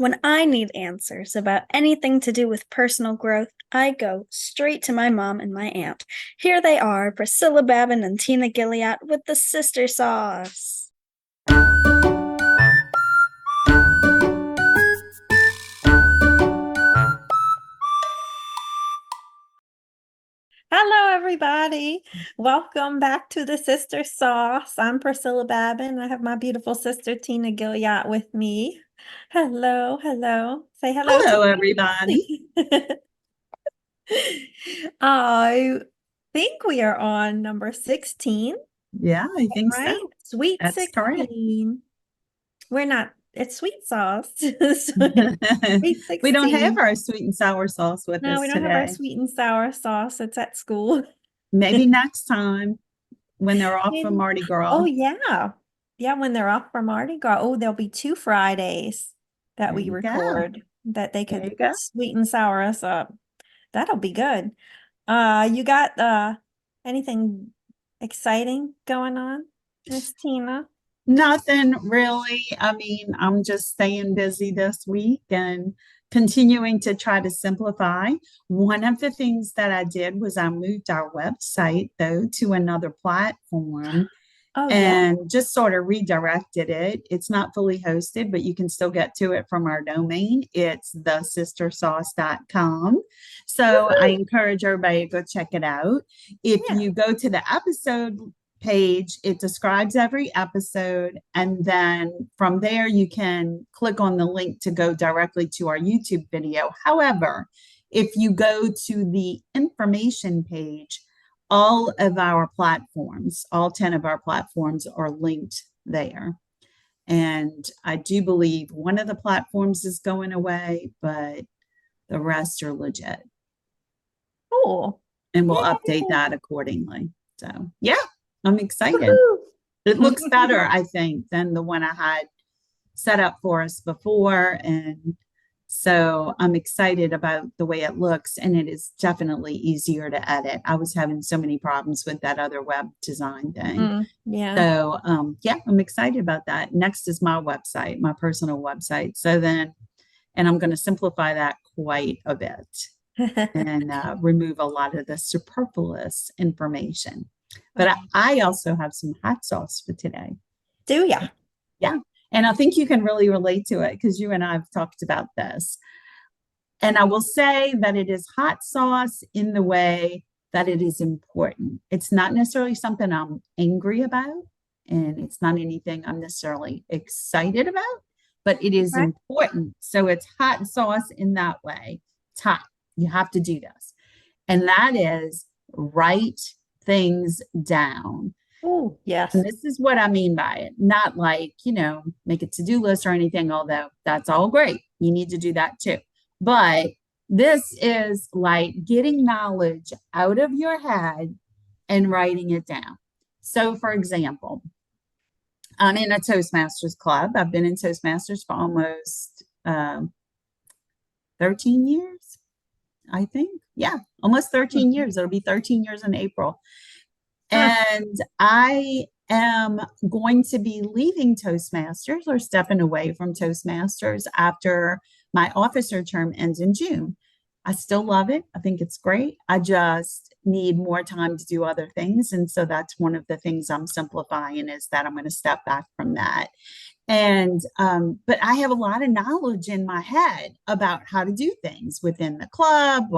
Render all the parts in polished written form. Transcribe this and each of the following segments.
When I need answers about anything to do with personal growth, I go straight to my mom and my aunt. Here they are, Priscilla Babin and Tina Gilliatt with the Sister Sauce. Hello, everybody. Welcome back to the Sister Sauce. I'm Priscilla Babin. I have my beautiful sister Tina Gilliatt with me. Hello, hello. Say hello to Hello, me. everybody. I think we are on number 16, Yeah, I think so. right? Sweet That's correct. 16. We're not, it's sweet sauce. Sweet We don't have 16. our sweet and sour sauce with No, we us don't have our today. sweet and sour sauce. It's at school. Maybe next time when they're off for Maybe. Mardi Gras. Oh, yeah. Yeah, when they're off for Mardi Gras. Oh, there'll be 2 Fridays that There we you go. record that they There could you go. sweet and sour us up. That'll be good. You got anything exciting going on, Miss Tina? Nothing really. I mean, I'm just staying busy this week and continuing to try to simplify. One of the things that I did was I moved our website, though, to another platform Oh, yeah. and just sort of redirected it. It's not fully hosted, but you can still get to it from our domain. It's thesistersauce.com. So I Woohoo! encourage everybody to go check it out. If Yeah. you go to the episode page, it describes every episode. And then from there, you can click on the link to go directly to our YouTube video. However, if you go to the information page, all of our platforms, all 10 of our platforms are linked there. And I do believe one of the platforms is going away, but the rest are legit. Cool. And we'll update Yay. that accordingly. So, yeah, I'm excited. Woohoo! It looks better, I think, than the one I had set up for us before. And so I'm excited about the way it looks, and it is definitely easier to edit. I was having so many problems with that other web design thing. Yeah. So, yeah, I'm excited about that. Next is my website, my personal website. So then, and I'm going to simplify that quite a bit and remove a lot of the superfluous information. But I also have some hot sauce for today. Do ya? Yeah. And I think you can really relate to it because you and I have talked about this. And I will say that it is hot sauce in the way that it is important. It's not necessarily something I'm angry about, and it's not anything I'm necessarily excited about, but it is Okay. important. So it's hot sauce in that way. It's hot. You have to do this. And that is write things down. Oh, yes. And this is what I mean by it. Not like, make a to-do list or anything, although that's all great. You need to do that too. But this is like getting knowledge out of your head and writing it down. So, for example, I'm in a Toastmasters club. I've been in Toastmasters for almost 13 years, I think. Yeah, almost 13 years. It'll be 13 years in April. And I am going to be leaving Toastmasters or stepping away from Toastmasters after my officer term ends in June. I still love it. I think it's great. I just need more time to do other things. And so that's one of the things I'm simplifying is that I'm going to step back from that. And but I have a lot of knowledge in my head about how to do things within the club,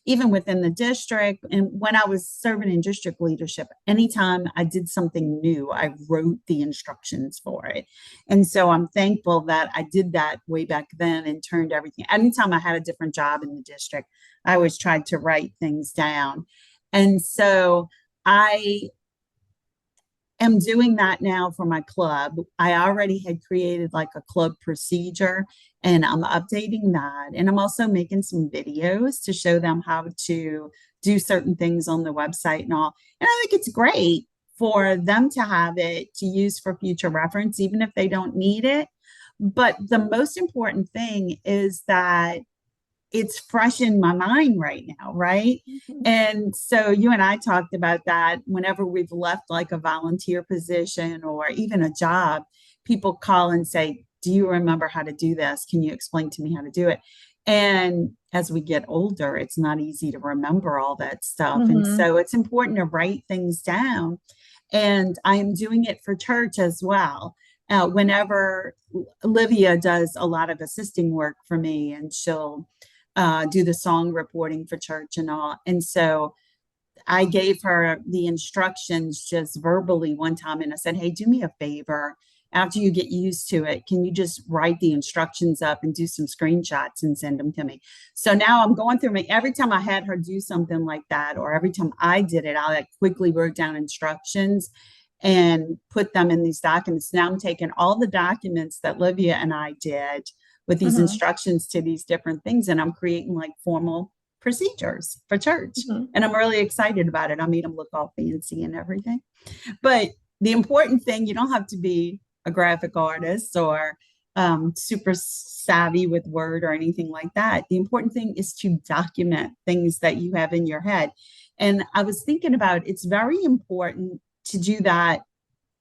even within the district. And when I was serving in district leadership, anytime I did something new, I wrote the instructions for it. And so I'm thankful that I did that way back then and turned everything. Anytime I had a different job in the district, I always tried to write things down. And so I am doing that now for my club. I already had created like a club procedure and I'm updating that. And I'm also making some videos to show them how to do certain things on the website and all. And I think it's great for them to have it to use for future reference, even if they don't need it. But the most important thing is that it's fresh in my mind right now, right? And so you and I talked about that whenever we've left like a volunteer position or even a job, people call and say, do you remember how to do this? Can you explain to me how to do it? And as we get older, it's not easy to remember all that stuff. And Mm-hmm. so it's important to write things down. And I am doing it for church as well. Whenever Olivia does a lot of assisting work for me, and she'll do the song reporting for church and all. And so I gave her the instructions just verbally one time, and I said, hey, do me a favor. After you get used to it, can you just write the instructions up and do some screenshots and send them to me? So now I'm going through every time I had her do something like that, or every time I did it, I quickly wrote down instructions and put them in these documents. Now I'm taking all the documents that Livia and I did with these Mm-hmm. instructions to these different things, and I'm creating like formal procedures for church. Mm-hmm. And I'm really excited about it. I made them look all fancy and everything. But the important thing, you don't have to be a graphic artist or super savvy with Word or anything like that. The important thing is to document things that you have in your head. And I was thinking about, it's very important to do that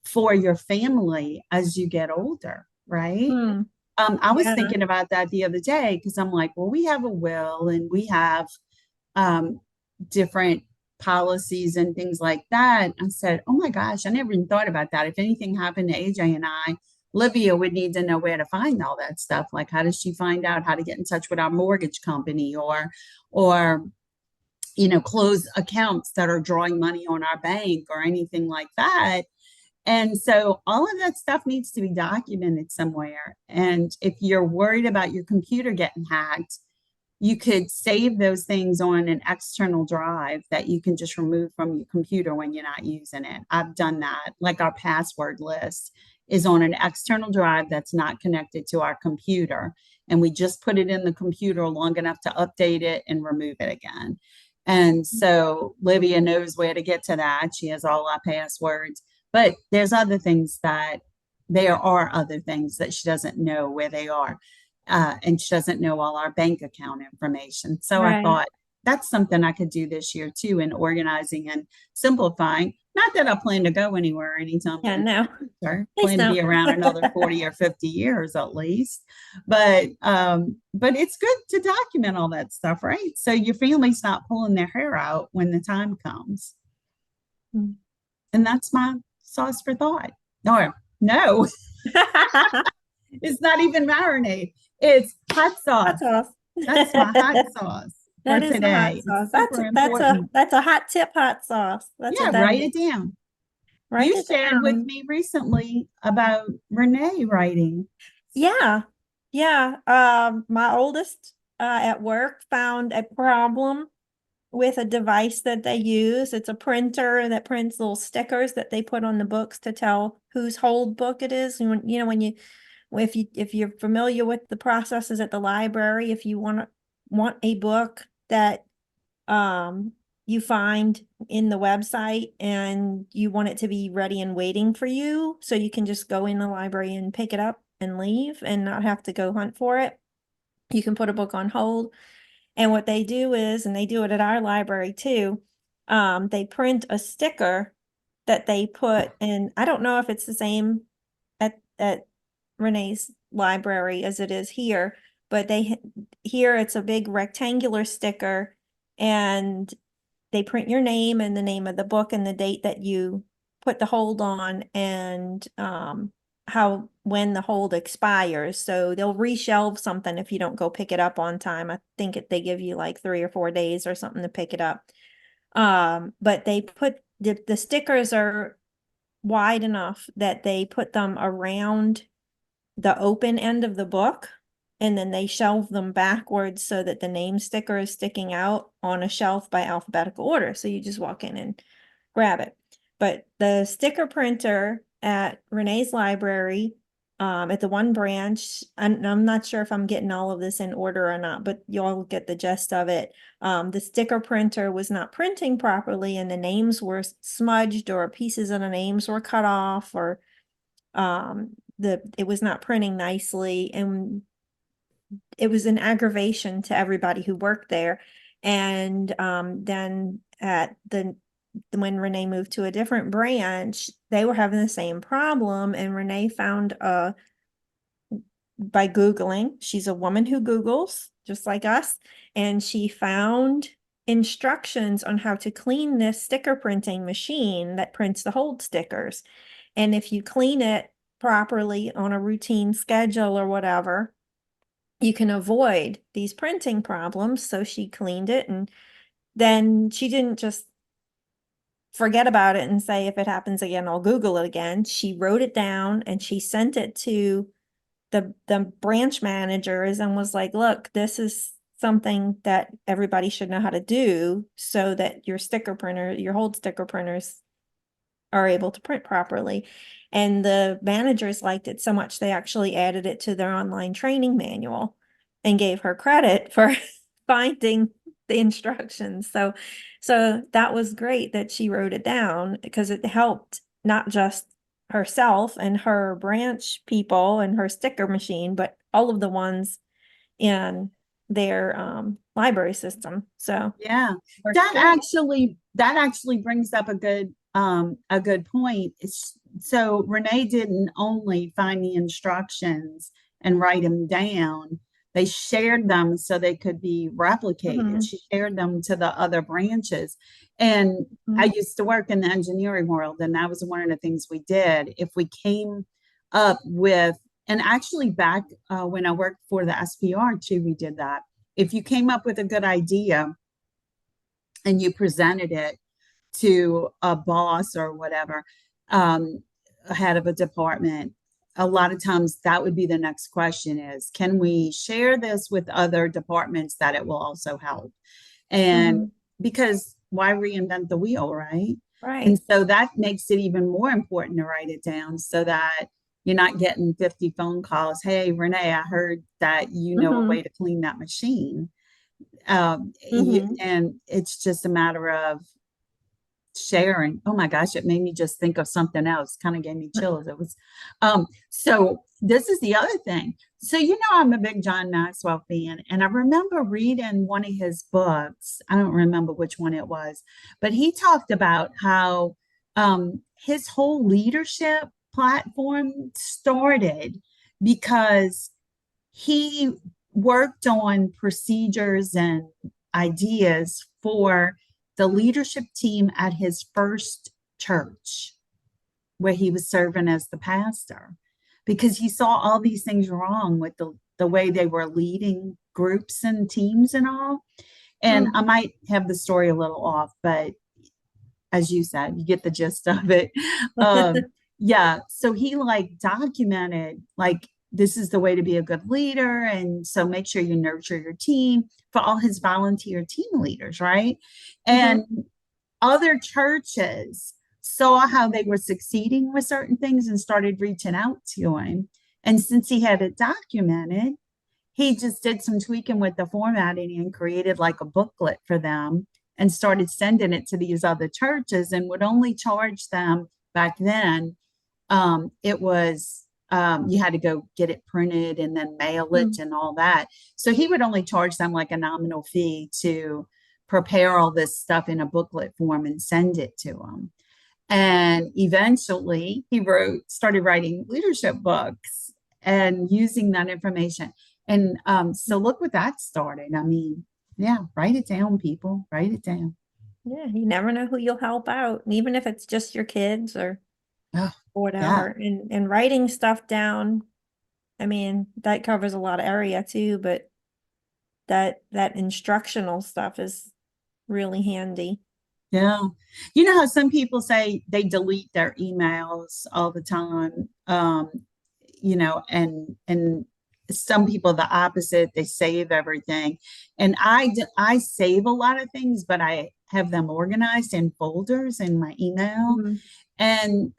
for your family as you get older, right? Mm. I was Yeah. thinking about that the other day, because I'm like, well, we have a will and we have different policies and things like that. I said, oh my gosh, I never even thought about that. If anything happened to AJ and I, Livia would need to know where to find all that stuff. Like, how does she find out how to get in touch with our mortgage company, or close accounts that are drawing money on our bank or anything like that? And so all of that stuff needs to be documented somewhere. And if you're worried about your computer getting hacked, you could save those things on an external drive that you can just remove from your computer when you're not using it. I've done that. Like, our password list is on an external drive that's not connected to our computer. And we just put it in the computer long enough to update it and remove it again. And so Livia knows where to get to that. She has all our passwords. But there are other things that she doesn't know where they are. And she doesn't know all our bank account information. So I Right. thought that's something I could do this year too, in organizing and simplifying. Not that I plan to go anywhere anytime Yeah, in no. the future. Please Plan to be don't. around another 40 or 50 years at least. But it's good to document all that stuff, right? So your family's not pulling their hair out when the time comes. Mm. And that's my sauce for thought. No, it's not even marinade. It's hot Hot sauce. sauce. That's my hot sauce for That is the hot today. sauce. It's super important. That's a hot tip hot sauce. That's Yeah, what that write is. it down. Write You it shared with down. me recently about Renee writing. Yeah. Yeah. My oldest at work found a problem with a device that they use. It's a printer that prints little stickers that they put on the books to tell whose hold book it is. And if you're familiar with the processes at the library, if you want a book that you find in the website and you want it to be ready and waiting for you, so you can just go in the library and pick it up and leave and not have to go hunt for it. You can put a book on hold. And what they do is, and they do it at our library too, they print a sticker that they put in. I don't know if it's the same at Renee's library as it is here, but here it's a big rectangular sticker, and they print your name and the name of the book and the date that you put the hold on, and when the hold expires. So they'll reshelve something if you don't go pick it up on time. I think they give you like 3 or 4 days or something to pick it up. But they put the stickers are wide enough that they put them around the open end of the book, and then they shelve them backwards so that the name sticker is sticking out on a shelf by alphabetical order. So you just walk in and grab it. But the sticker printer at Renee's library, at the one branch, I'm not sure if I'm getting all of this in order or not, but you'll get the gist of it. The sticker printer was not printing properly, and the names were smudged, or pieces of the names were cut off, or it was not printing nicely, and it was an aggravation to everybody who worked there. And then when Renee moved to a different branch, they were having the same problem, and Renee found by Googling. She's a woman who Googles, just like us, and she found instructions on how to clean this sticker printing machine that prints the hold stickers. And if you clean it properly on a routine schedule or whatever, you can avoid these printing problems. So she cleaned it, and then she didn't just forget about it and say, if it happens again, I'll Google it again. She wrote it down and she sent it to the branch managers and was like, look, this is something that everybody should know how to do so that your sticker printer, your hold sticker printers are able to print properly. And the managers liked it so much they actually added it to their online training manual and gave her credit for finding the instructions. So that was great that she wrote it down, because it helped not just herself and her branch people and her sticker machine, but all of the ones in their library system. So Yeah, worked that great. actually brings up a good point. So Renee didn't only find the instructions and write them down. They shared them so they could be replicated. Mhm. She shared them to the other branches. And I Mhm. used to work in the engineering world, and that was one of the things we did. If we came up with, and actually back when I worked for the SPR too, we did that. If you came up with a good idea and you presented it to a boss or whatever, um, head of a department, a lot of times that would be the next question is, can we share this with other departments that it will also help? And Mhm. because why reinvent the wheel, right? And Right. so that makes it even more important to write it down so that you're not getting 50 phone calls. Hey, Renee, I heard that you know a way Mhm. to clean that machine. Mhm. And it's just a matter of sharing. Oh my gosh, it made me just think of something else. Kind of gave me chills. It was so this is the other thing. So I'm a big John Maxwell fan, and I remember reading one of his books. I don't remember which one it was, but he talked about how his whole leadership platform started because he worked on procedures and ideas for the leadership team at his first church where he was serving as the pastor because he saw all these things wrong with the way they were leading groups and teams and all. And I Mhm. might have the story a little off, but as you said, you get the gist of it. Yeah. So he like documented like this is the way to be a good leader. And so make sure you nurture your team for all his volunteer team leaders, right? And Mhm. other churches saw how they were succeeding with certain things and started reaching out to him. And since he had it documented, he just did some tweaking with the formatting and created like a booklet for them and started sending it to these other churches and would only charge them back then. It was you had to go get it printed and then mail it Mhm. and all that. So he would only charge them like a nominal fee to prepare all this stuff in a booklet form and send it to them. And eventually he started writing leadership books and using that information. And so look what that started. I mean, yeah, write it down, people, write it down. Yeah, you never know who you'll help out, even if it's just your kids or Oh, yeah, whatever. And writing stuff down, I mean, that covers a lot of area too, but that instructional stuff is really handy. yeah. You know how some people say they delete their emails all the time, and some people the opposite, they save everything. And I save a lot of things, but I have them organized in folders in my email. Mhm. And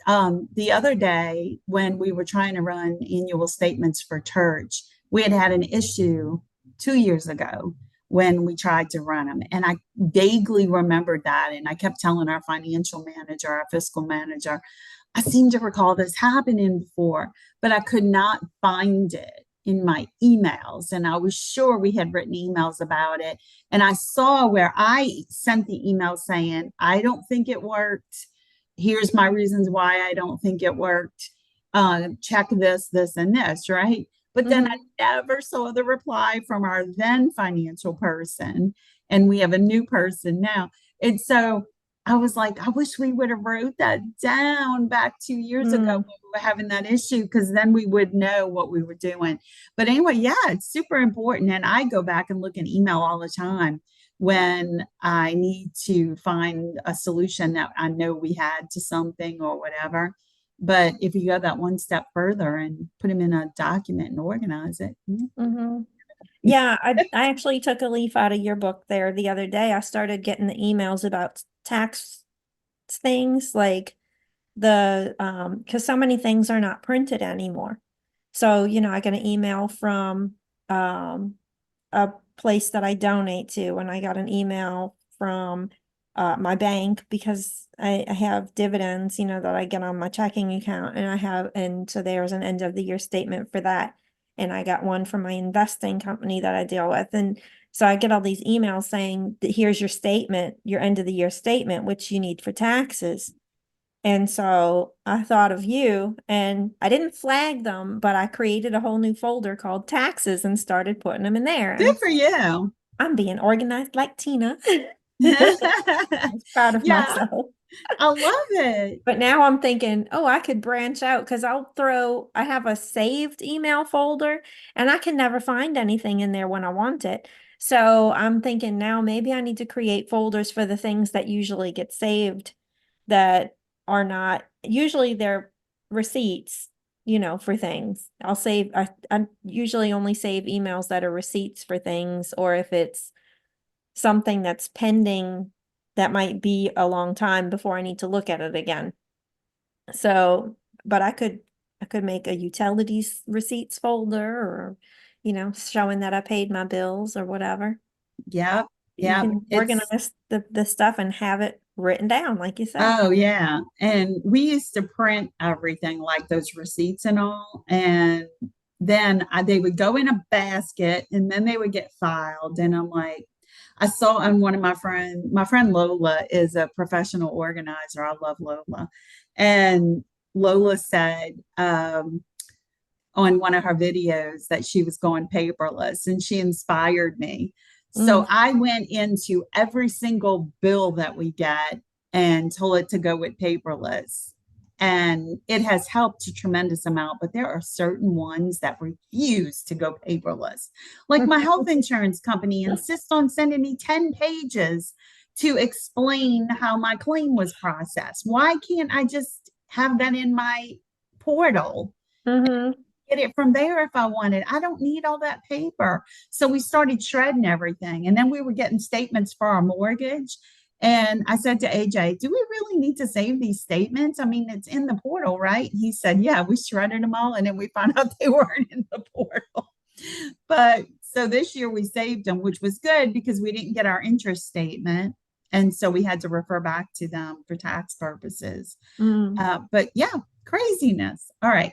the other day, when we were trying to run annual statements for church, we had an issue 2 years ago when we tried to run them. And I vaguely remembered that. And I kept telling our financial manager, our fiscal manager, I seem to recall this happening before, but I could not find it in my emails. And I was sure we had written emails about it. And I saw where I sent the email saying, I don't think it worked. Here's my reasons why I don't think it worked. Check this, this, and this, right? But then I never saw the reply from our then financial person, and we have a new person now. And so I was like, I wish we would have wrote that down back 2 years ago when we were having that issue, because then we would know what we were doing. But anyway, yeah, it's super important. And I go back and look in email all the time when I need to find a solution that I know we had to something or whatever. But if you go that one step further and put them in a document and organize it. Yeah, I actually took a leaf out of your book there the other day. I started getting the emails about tax things, like the because so many things are not printed anymore. So, I get an email from a place that I donate to, and I got an email from my bank because I have dividends, that I get on my checking account, and so there's an end of the year statement for that. And I got one from my investing company that I deal with. And so I get all these emails saying that here's your statement, your end of the year statement, which you need for taxes. And so I thought of you, and I didn't flag them, but I created a whole new folder called taxes and started putting them in there. Good for you. I'm being organized like Tina. I was proud of Yeah, myself. I love it. But now I'm thinking, oh, I could branch out because I have a saved email folder and I can never find anything in there when I want it. So I'm thinking now maybe I need to create folders for the things that usually get saved that are not, usually they're receipts, for things. I usually only save emails that are receipts for things, or if it's something that's pending that might be a long time before I need to look at it again. So, but I could make a utilities receipts folder, or, showing that I paid my bills or whatever. Yep. You Yep. can organize the stuff and have it written down, like you said. Oh, yeah. And we used to print everything, like those receipts and all. And then they would go in a basket and then they would get filed. And I'm like, I saw on one of my friend Lola is a professional organizer. I love Lola. And Lola said, on one of her videos that she was going paperless, and she inspired me. So I went into every single bill that we get and told it to go with paperless. And it has helped a tremendous amount, but there are certain ones that refuse to go paperless. Like my health insurance company insists on sending me 10 pages to explain how my claim was processed. Why can't I just have that in my portal? Get it from there if I wanted. I don't need all that paper. So we started shredding everything. And then we were getting statements for our mortgage. And I said to AJ, do we really need to save these statements? I mean, it's in the portal, right? He said, yeah, we shredded them all. And then we found out they weren't in the portal. But so this year we saved them, which was good because we didn't get our interest statement. And so we had to refer back to them for tax purposes. But yeah, craziness. All right.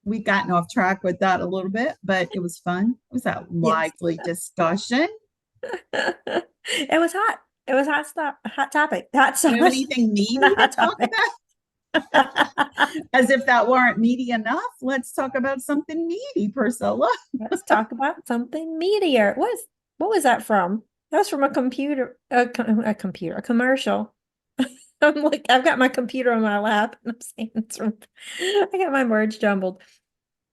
We've gotten off track with that a little bit, but it was fun. It was a lively discussion. It was hot. It was hot stuff, hot topic. Hot Do you have anything meaty to talk about? As if that weren't meaty enough, let's talk about something meaty, Priscilla. Let's talk about something meatier. What was that from? That was from a commercial. I'm like, I've got my computer on my lap and I'm saying it's from, I got my words jumbled.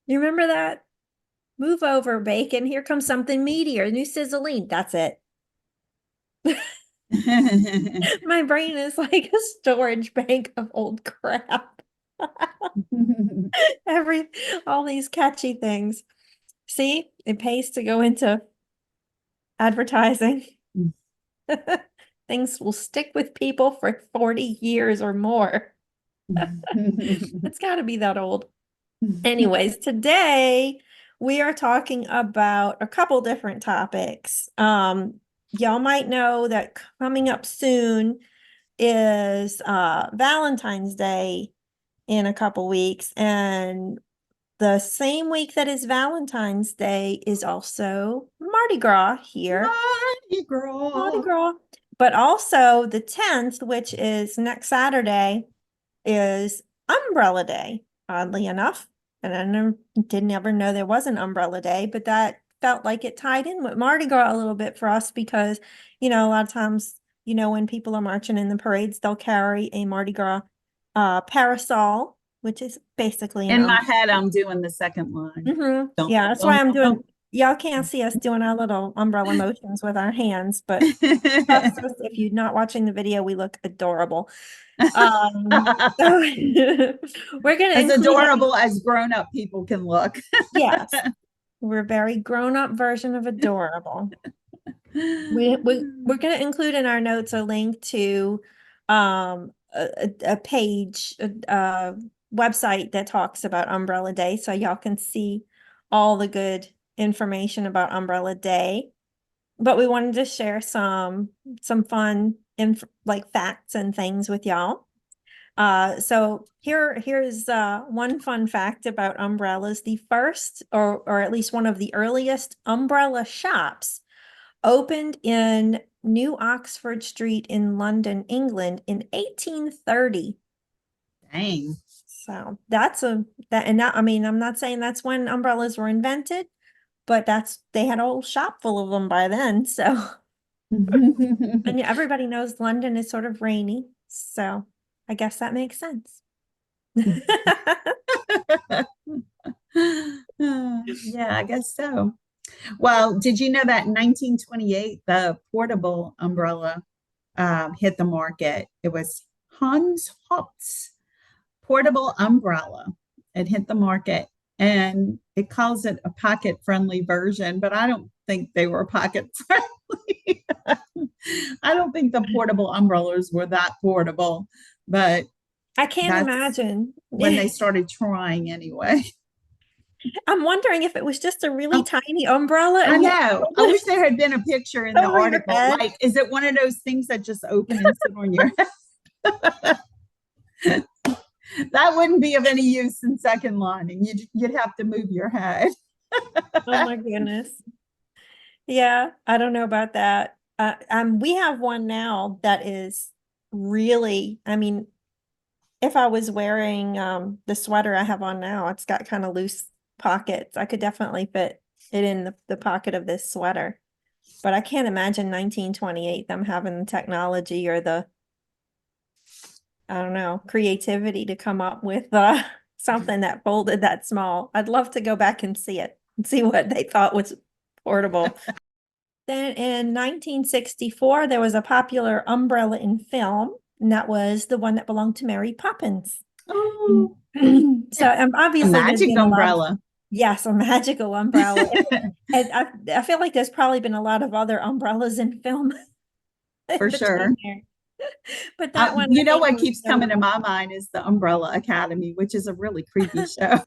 You remember that? Move over, bacon. Here comes something meatier. New sizzling. That's it. My brain is like a storage bank of old crap. All these catchy things. See, it pays to go into advertising. Things will stick with people for 40 years or more. It's got to be that old. Anyways, today we are talking about a couple different topics. Y'all might know that coming up soon is Valentine's Day in a couple weeks, and the same week that is Valentine's Day is also Mardi Gras here. Mardi Gras. Mardi Gras. But also the 10th, which is next Saturday, is Umbrella Day, oddly enough. And didn't ever know there was an Umbrella Day, but that felt like it tied in with Mardi Gras a little bit for us because, a lot of times, when people are marching in the parades, they'll carry a Mardi Gras parasol, which is basically an In my head, I'm doing the second line. Yeah, that's why I'm doing. Y'all can't see us doing our little umbrella motions with our hands, but trust us, if you're not watching the video, we look adorable. So we're gonna as include adorable as grown-up people can look. yes, we're a very grown-up version of adorable. We're gonna include in our notes a link to a page, a website that talks about Umbrella Day, so y'all can see all the good information about Umbrella Day. But we wanted to share some fun like facts and things with y'all. So here's one fun fact about umbrellas. The first, or at least one of the earliest umbrella shops opened in New Oxford Street in London, England in 1830. Dang. So I mean, I'm not saying that's when umbrellas were invented, but they had a whole shop full of them by then. So, and everybody knows London is sort of rainy. So I guess that makes sense. Yeah, I guess so. Well, did you know that in 1928, the portable umbrella hit the market? It was Hans Holt's portable umbrella. It hit the market, and it calls it a pocket-friendly version, but I don't think they were pocket-friendly. I don't think the portable umbrellas were that portable, but I can't imagine when they started trying anyway. I'm wondering if it was just a really tiny umbrella. I know. I wish there had been a picture in the article. Like, is it one of those things that just open and sit on your head? That wouldn't be of any use in second lining. You'd have to move your head. Oh my goodness. Yeah, I don't know about that. We have one now that is really, I mean, if I was wearing the sweater I have on now, it's got kind of loose pockets. I could definitely fit it in the pocket of this sweater. But I can't imagine 1928 them having the technology or the, I don't know, creativity to come up with something that folded that small. I'd love to go back and see it and see what they thought was portable. Then in 1964, there was a popular umbrella in film, and that was the one that belonged to Mary Poppins. Oh, so obviously a magic umbrella. Yes, a magical umbrella. And I feel like there's probably been a lot of other umbrellas in film. For sure. But that one, you know what keeps coming to my mind is the Umbrella Academy, which is a really creepy show.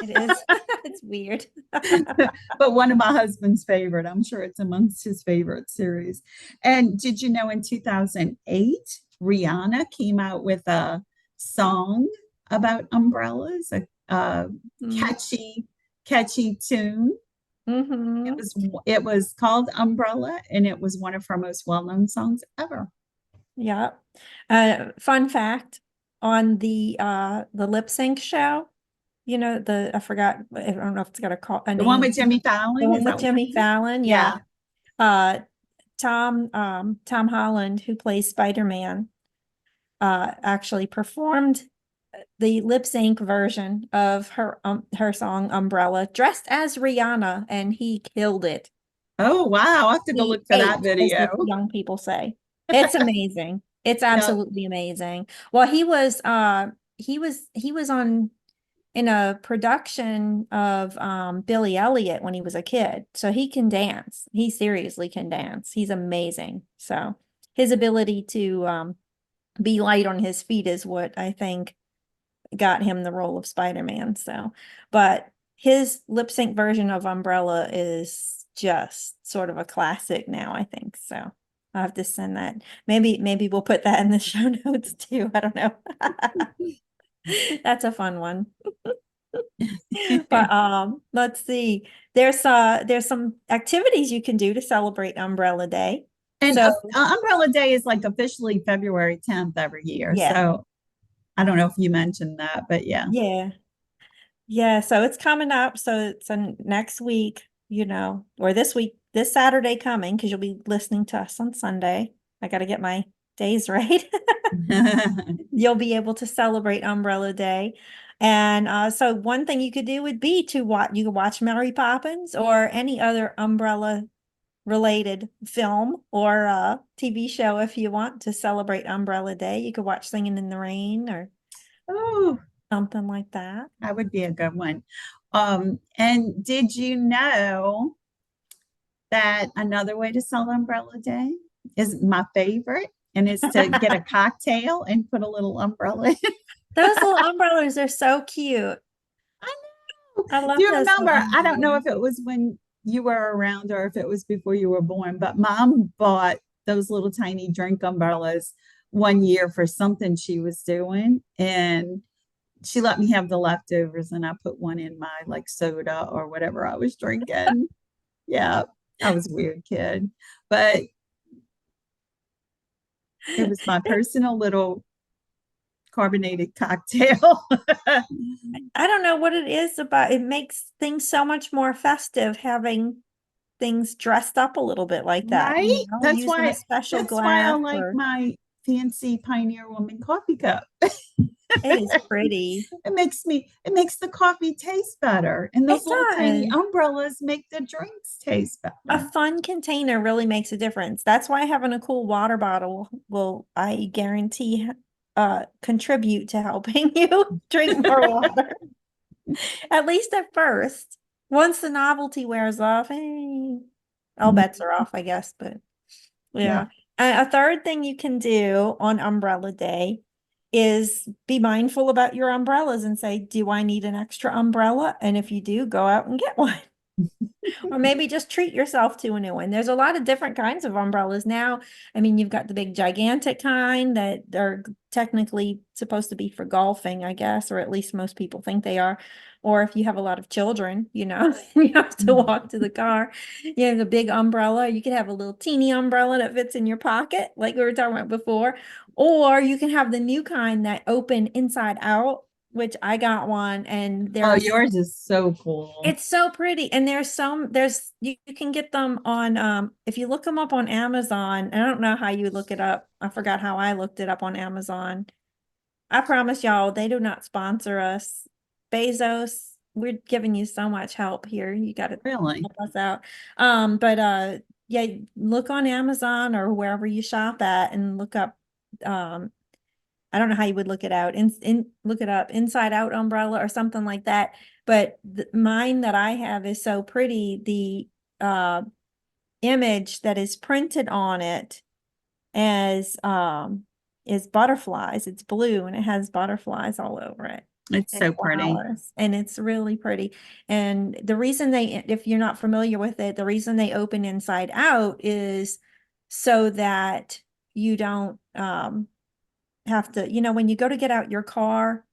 It is. It's weird. But one of my husband's favorite. I'm sure it's amongst his favorite series. And did you know in 2008, Rihanna came out with a song about umbrellas, a catchy tune. It was called Umbrella, and it was one of her most well-known songs ever. Yeah. Fun fact on the lip sync show, I forgot, I don't know if it's got a name. The one with Jimmy Fallon. The one with Jimmy Fallon, yeah. Tom Holland, who plays Spider-Man, actually performed the lip sync version of her song Umbrella, dressed as Rihanna, and he killed it. Oh wow! I have to go look for that video. Young people say it's amazing. It's absolutely amazing. Well, he was on in a production of Billy Elliot when he was a kid, so he can dance. He seriously can dance. He's amazing. So his ability to be light on his feet is what I think got him the role of Spider-Man. So, but his lip sync version of Umbrella is just sort of a classic now, I think. So I'll have to send that. Maybe we'll put that in the show notes too. I don't know. That's a fun one. But let's see. There's some activities you can do to celebrate Umbrella Day. And Umbrella Day is like officially February 10th every year. Yeah. So I don't know if you mentioned that, but yeah. Yeah. Yeah, so it's coming up. So it's next week, or this week, this Saturday coming, because you'll be listening to us on Sunday. I got to get my days right. You'll be able to celebrate Umbrella Day. And so one thing you could do would be to you could watch Mary Poppins or any other umbrella related film or TV show if you want to celebrate Umbrella Day. You could watch Singing in the Rain or Oh, something like that. that would be a good one. And did you know that another way to celebrate Umbrella Day is my favorite, and it's to get a cocktail and put a little umbrella in? Those little umbrellas are so cute. I know. I love Do you those little remember? I don't know umbrellas. if it was when you were around or if it was before you were born, but mom bought those little tiny drink umbrellas one year for something she was doing. And she let me have the leftovers, and I put one in my like soda or whatever I was drinking. Yeah, I was a weird kid, but it was my personal little carbonated cocktail. I don't know what it is about it makes things so much more festive having things dressed up a little bit like that, Right? using a special That's why I glass like or my fancy Pioneer Woman coffee cup. it is pretty. It makes the coffee taste better. And It those little tiny does. umbrellas make the drinks taste A better. fun container really makes a difference. That's why having a cool water bottle will, I guarantee, contribute to helping you drink more water. At least at first. Once the novelty wears off, all bets are off, I guess. But Yeah, yeah. A third thing you can do on Umbrella Day is be mindful about your umbrellas and say, do I need an extra umbrella? And if you do, go out and get one. Or maybe just treat yourself to a new one. There's a lot of different kinds of umbrellas now. I mean, you've got the big gigantic kind that are technically supposed to be for golfing, I guess, or at least most people think they are. Or if you have a lot of children, you have to walk to the car. You have a big umbrella. You could have a little teeny umbrella that fits in your pocket, like we were talking about before. Or you can have the new kind that open inside out, which I got one, and oh, there's yours is so cool. it's so pretty. And you can get them on if you look them up on Amazon. I don't know how you look it up. I forgot how I looked it up on Amazon. I promise y'all, they do not sponsor us. Bezos, we're giving you so much help here. You gotta Really? help us out. But yeah, look on Amazon or wherever you shop at and look up I don't know how you would look it out look it up inside out umbrella or something like that. But mine that I have is so pretty. The image that is printed on it as is butterflies. It's blue and it has butterflies all over it It's and so pretty. flowers, and it's really pretty. And the reason if you're not familiar with it, the reason they open inside out is so that you don't have to, when you go to get out your car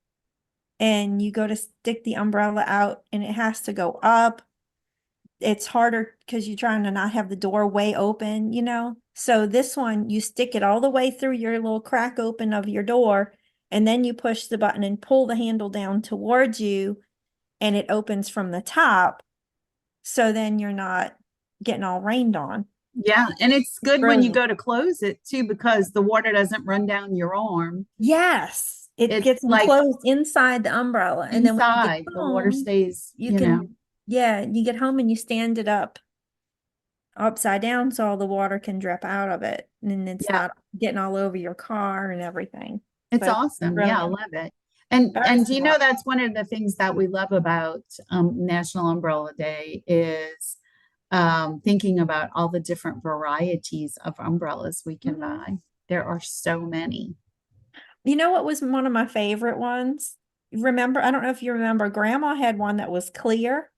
and you go to stick the umbrella out and it has to go up, it's harder because you're trying to not have the door way open. So this one, you stick it all the way through your little crack open of your door, and then you push the button and pull the handle down towards you, and it opens from the top. So then you're not getting all rained on. Yeah, and it's good when you Brilliant. go to close it too, because the water doesn't run down your arm. Yes, it It's gets like enclosed inside the umbrella. And then when you get inside, the water home, stays, you yeah, you get home and you stand it up upside down so all the water can drip out of it and it's yeah, not getting all over your car and everything. it's So it's awesome. Yeah, I brilliant. love it. And Very and do you know smart. that's one of the things that we love about National Umbrella Day is thinking about all the different varieties of umbrellas we can Mhm. buy. There are so many. You know what was one of my favorite ones? Remember, I don't know if you remember, Grandma had one that was clear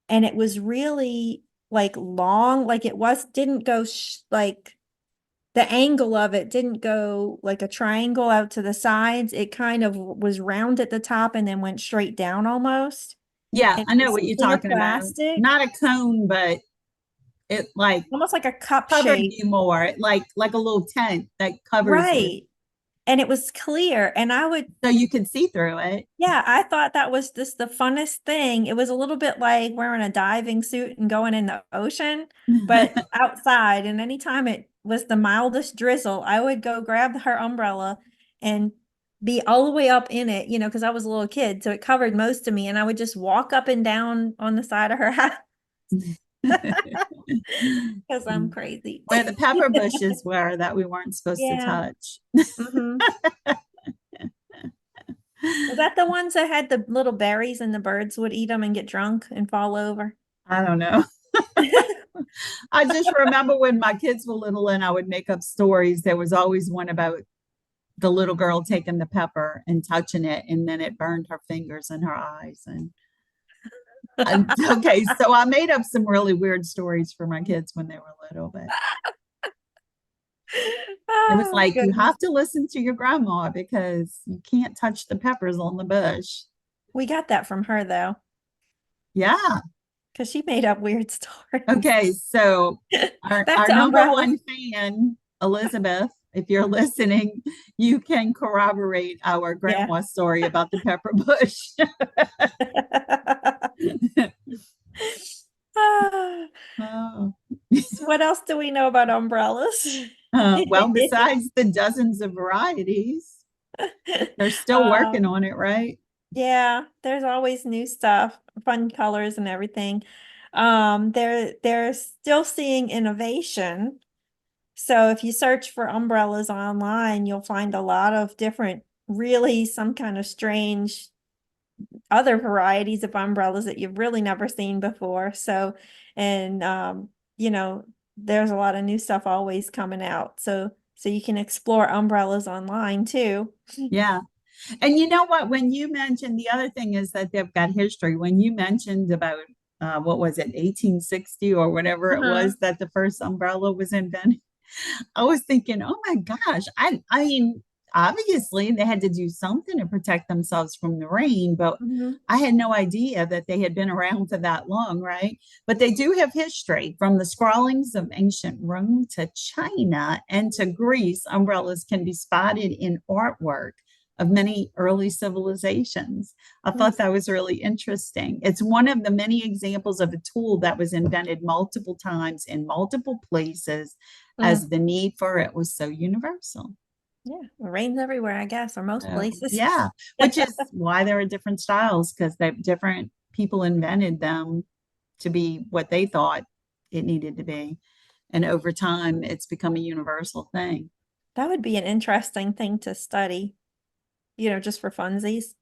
and it was really like long, like didn't go like the angle of it didn't go like a triangle out to the sides. It kind of was round at the top and then went straight down almost. Yeah, And I it know was what you're clear talking about. plastic, Not a cone, but it like almost like a cup covered shape. you more, like a little tent that covers you. Right. and it was clear. And I would, So you could see through it. yeah, I thought that was just the funnest thing. It was a little bit like wearing a diving suit and going in the ocean, but outside. And anytime it was the mildest drizzle, I would go grab her umbrella and be all the way up in it, because I was a little kid. So it covered most of me. And I would just walk up and down on the side of her house because I'm crazy. Where the pepper bushes were that we weren't supposed to Yeah. touch. Mhm. Was that the ones that had the little berries and the birds would eat them and get drunk and fall over? I don't know. I just remember when my kids were little and I would make up stories. There was always one about the little girl taking the pepper and touching it, and then it burned her fingers and her eyes. And okay, so I made up some really weird stories for my kids when they were little, but it was Oh, like, you goodness. have to listen to your grandma because you can't touch the peppers on the bush. We got that from her though, Yeah. because she made up weird stories. Okay, so Back our to number umbrellas. one fan, Elizabeth, if you're listening, you can corroborate our grandma story about the pepper bush. Ah, Oh. so what else do we know about umbrellas? Well, besides the dozens of varieties, they're still working on it, right? Yeah, there's always new stuff, fun colors and everything. They're still seeing innovation. So if you search for umbrellas online, you'll find a lot of different, really some kind of strange other varieties of umbrellas that you've really never seen before. So, and there's a lot of new stuff always coming out. So you can explore umbrellas online too. Yeah. And you know what? When you mentioned the other thing is that they've got history. When you mentioned about what was it, 1860 or whatever it Uh-huh. was that the first umbrella was invented, I was thinking, oh my gosh, I mean, obviously they had to do something to protect themselves from the rain, but Mhm. I had no idea that they had been around for that long, right? But they do have history from the scrawlings of ancient Rome to China and to Greece. Umbrellas can be spotted in artwork of many early civilizations. I thought that was really interesting. It's one of the many examples of a tool that was invented multiple times in multiple places Mm. as the need for it was so universal. Yeah, it rains everywhere, I guess, or most So, places. yeah, which is why there are different styles because they different people invented them to be what they thought it needed to be. And over time, it's become a universal thing. That would be an interesting thing to study, just for funsies.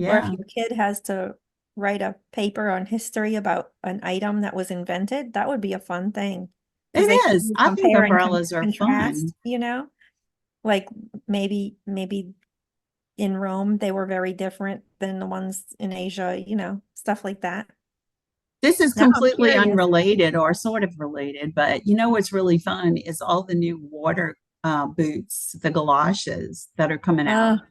Or if Yeah, your kid has to write a paper on history about an item that was invented, that would be a fun thing. Because they it can is. I think compare and umbrellas are fun. contrast, like maybe in Rome they were very different than the ones in Asia, stuff like that. This is Now I'm completely curious. unrelated or sort of related, but you know what's really fun is all the new water boots, the galoshes that are coming out. Uh,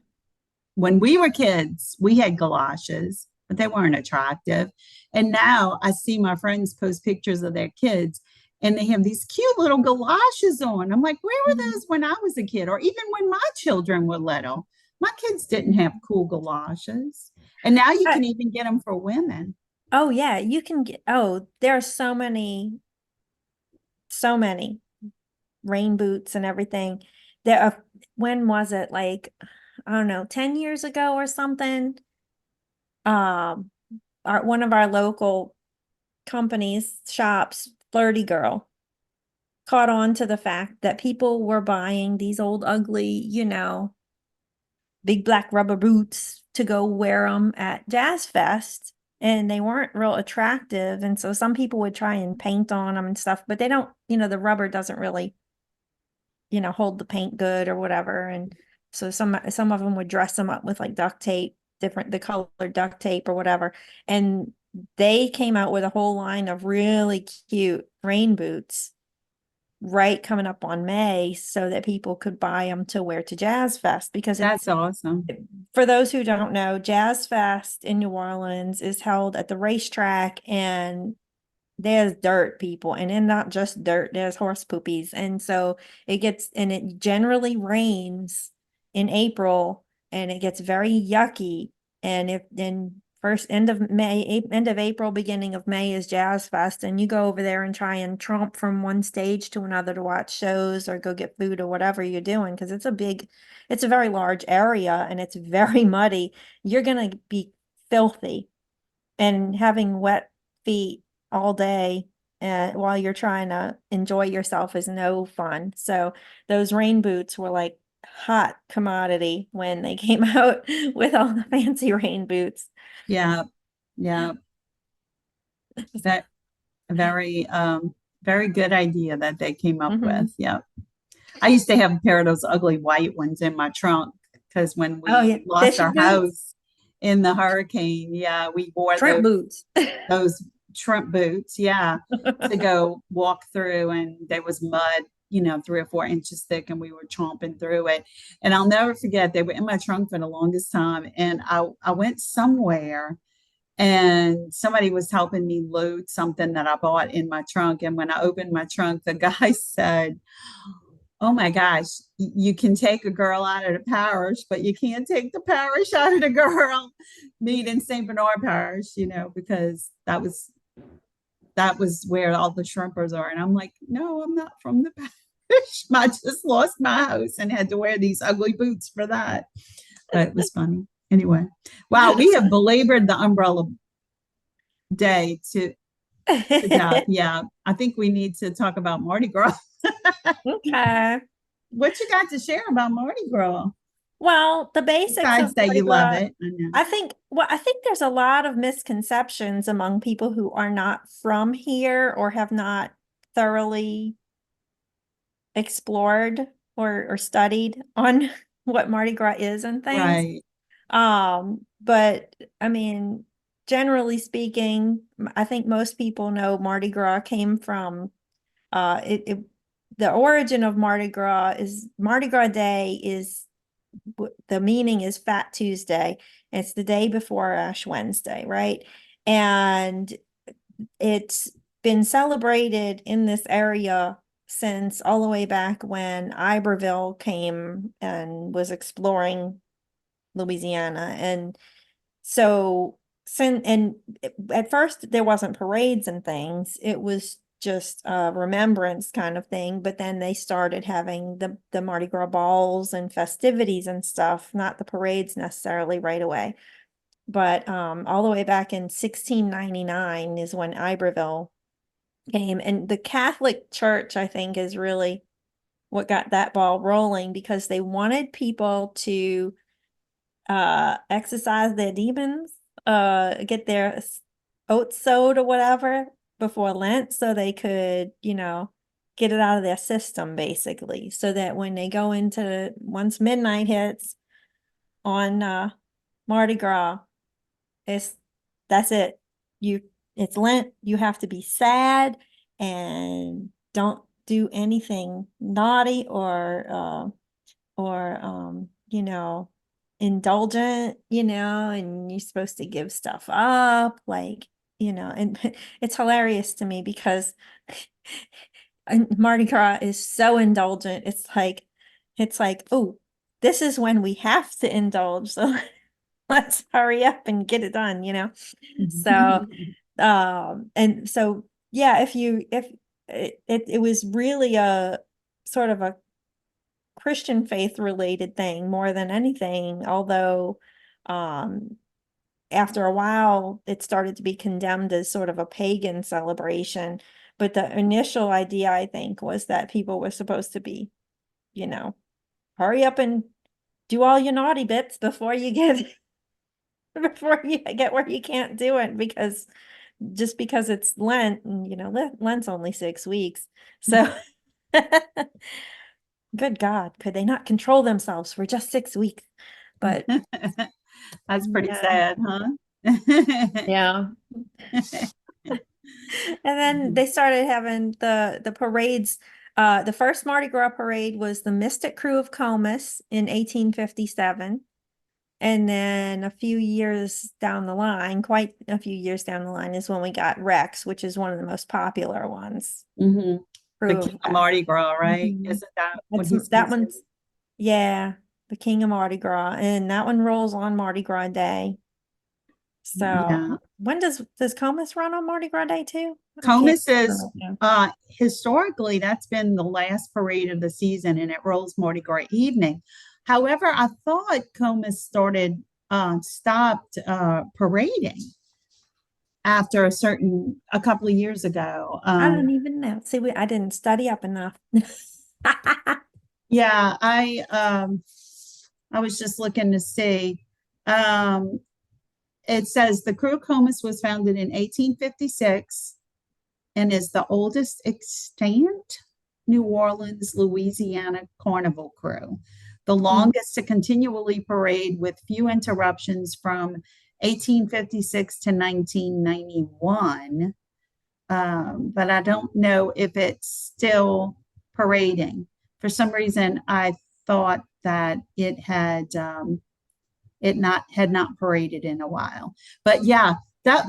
When we were kids, we had galoshes, but they weren't attractive. And now I see my friends post pictures of their kids and they have these cute little galoshes on. I'm like, where were those when I was a kid or even when my children were little? My kids didn't have cool galoshes. And now you uh, can even get them for women. oh yeah, you can get, there are so many rain boots and everything. There are, when was it? Like, I don't know, 10 years ago or something. Um, one of our local companies, shops, Flirty Girl, caught on to the fact that people were buying these old ugly, big black rubber boots to go wear them at Jazz Fest. And they weren't real attractive. And so some people would try and paint on them and stuff, but they don't, the rubber doesn't really, hold the paint good or whatever. And so some of them would dress them up with like duct tape, the colored duct tape or whatever. And they came out with a whole line of really cute rain boots right coming up on May so that people could buy them to wear to Jazz Fest because That's awesome. for those who don't know, Jazz Fest in New Orleans is held at the racetrack and there's dirt, people, and then not just dirt, there's horse poopies. And so it generally rains in April, and it gets very yucky. And if then first end of April, beginning of May is Jazz Fest, and you go over there and try and tromp from one stage to another to watch shows or go get food or whatever you're doing, because it's a very large area and it's very muddy. You're gonna be filthy, and having wet feet all day while you're trying to enjoy yourself is no fun. So those rain boots were like hot commodity when they came out with all the fancy rain boots. Yeah. Yeah. That very, very good idea that they came up with. Yeah. I used to have a pair of those ugly white ones in my trunk because when Oh we yeah, lost fishing our boots, house in the hurricane, yeah, we wore shrimp boots. those shrimp boots, yeah, to go walk through, and there was mud, 3 or 4 inches thick, and we were chomping through it. And I'll never forget, they were in my trunk for the longest time. And I went somewhere and somebody was helping me load something that I bought in my trunk. And when I opened my trunk, the guy said, "Oh my gosh, you can take a girl out of the parish, but you can't take the parish out of the girl." Meet in St. Bernard Parish, because that was where all the shrimpers are. And I'm like, "No, I'm not from the parish. I just lost my house and had to wear these ugly boots for that." But it was funny. Anyway, wow, we have belabored the umbrella day to death. Yeah, I think we need to talk about Mardi Gras. Okay. What you got to share about Mardi Gras? Well, the basics Besides of that Mardi you love Gras, it. I know. I think there's a lot of misconceptions among people who are not from here or have not thoroughly explored or studied on what Mardi Gras is and things. Right. But I mean, generally speaking, I think most people know Mardi Gras came from the origin of Mardi Gras is Mardi Gras Day is the meaning is Fat Tuesday. It's the day before Ash Wednesday, right? And it's been celebrated in this area since all the way back when Iberville came and was exploring Louisiana. And so and at first there wasn't parades and things. It was just a remembrance kind of thing. But then they started having the Mardi Gras balls and festivities and stuff, not the parades necessarily right away. But all the way back in 1699 is when Iberville came. And the Catholic Church, I think, is really what got that ball rolling, because they wanted people to exercise their demons, get their oats sowed or whatever before Lent, so they could, get it out of their system basically, so that when they go into once midnight hits on Mardi Gras, it's that's it. It's Lent. You have to be sad and don't do anything naughty or indulgent, and you're supposed to give stuff up, like, and it's hilarious to me because Mardi Gras is so indulgent. It's like, oh, this is when we have to indulge. So let's hurry up and get it done. So, and so, yeah, if it was really a sort of a Christian faith related thing more than anything, although after a while it started to be condemned as sort of a pagan celebration. But the initial idea, I think, was that people were supposed to be, hurry up and do all your naughty bits before you get where you can't do it, because just because it's Lent, and Lent's only 6 weeks. So good God, could they not control themselves for just 6 weeks? But That's pretty yeah. sad, huh? Yeah. And then they started having the parades. The first Mardi Gras parade was the Mystic Crew of Comus in 1857. And then a few years down the line, quite a few years down the line, is when we got Rex, which is one of the most popular ones. The Crew King of of Mardi Gras, right? Mhm. Isn't that what he's That considered? one's, yeah. the King of Mardi Gras, and that one rolls on Mardi Gras Day. Yeah. So when does Comus run on Mardi Gras Day too? I can't Comus is remember now. historically that's been the last parade of the season, and it rolls Mardi Gras evening. However, I thought Comus stopped parading after a couple of years ago. I don't even know. See, I didn't study up enough. Yeah, I was just looking to see. Um, it says the Crew of Comus was founded in 1856 and is the oldest extant New Orleans, Louisiana carnival crew. The longest to continually parade with few interruptions from 1856 to 1991. But I don't know if it's still parading. For some reason, I thought that it had not paraded in a while. But yeah, that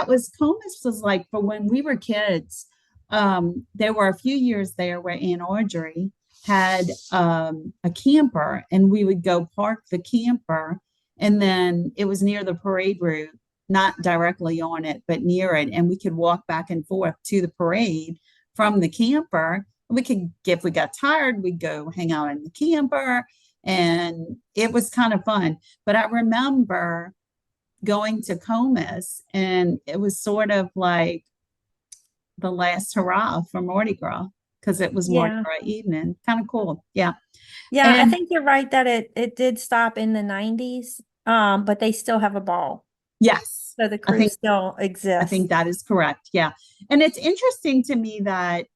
was Comus was like for when we were kids. There were a few years there where Aunt Audrey had a camper, and we would go park the camper, and then it was near the parade route, not directly on it, but near it, and we could walk back and forth to the parade from the camper. We could, if we got tired, we'd go hang out in the camper, and it was kind of fun. But I remember going to Comus, and it was sort of like the last hurrah for Mardi Gras because it was Mardi Yeah. Gras evening. Kind of cool. Yeah. Yeah, I And think you're right that it did stop in the 90s, but they still have a ball. yes, So the I crew think still I exists. think that is correct. Yeah. And it's interesting to me that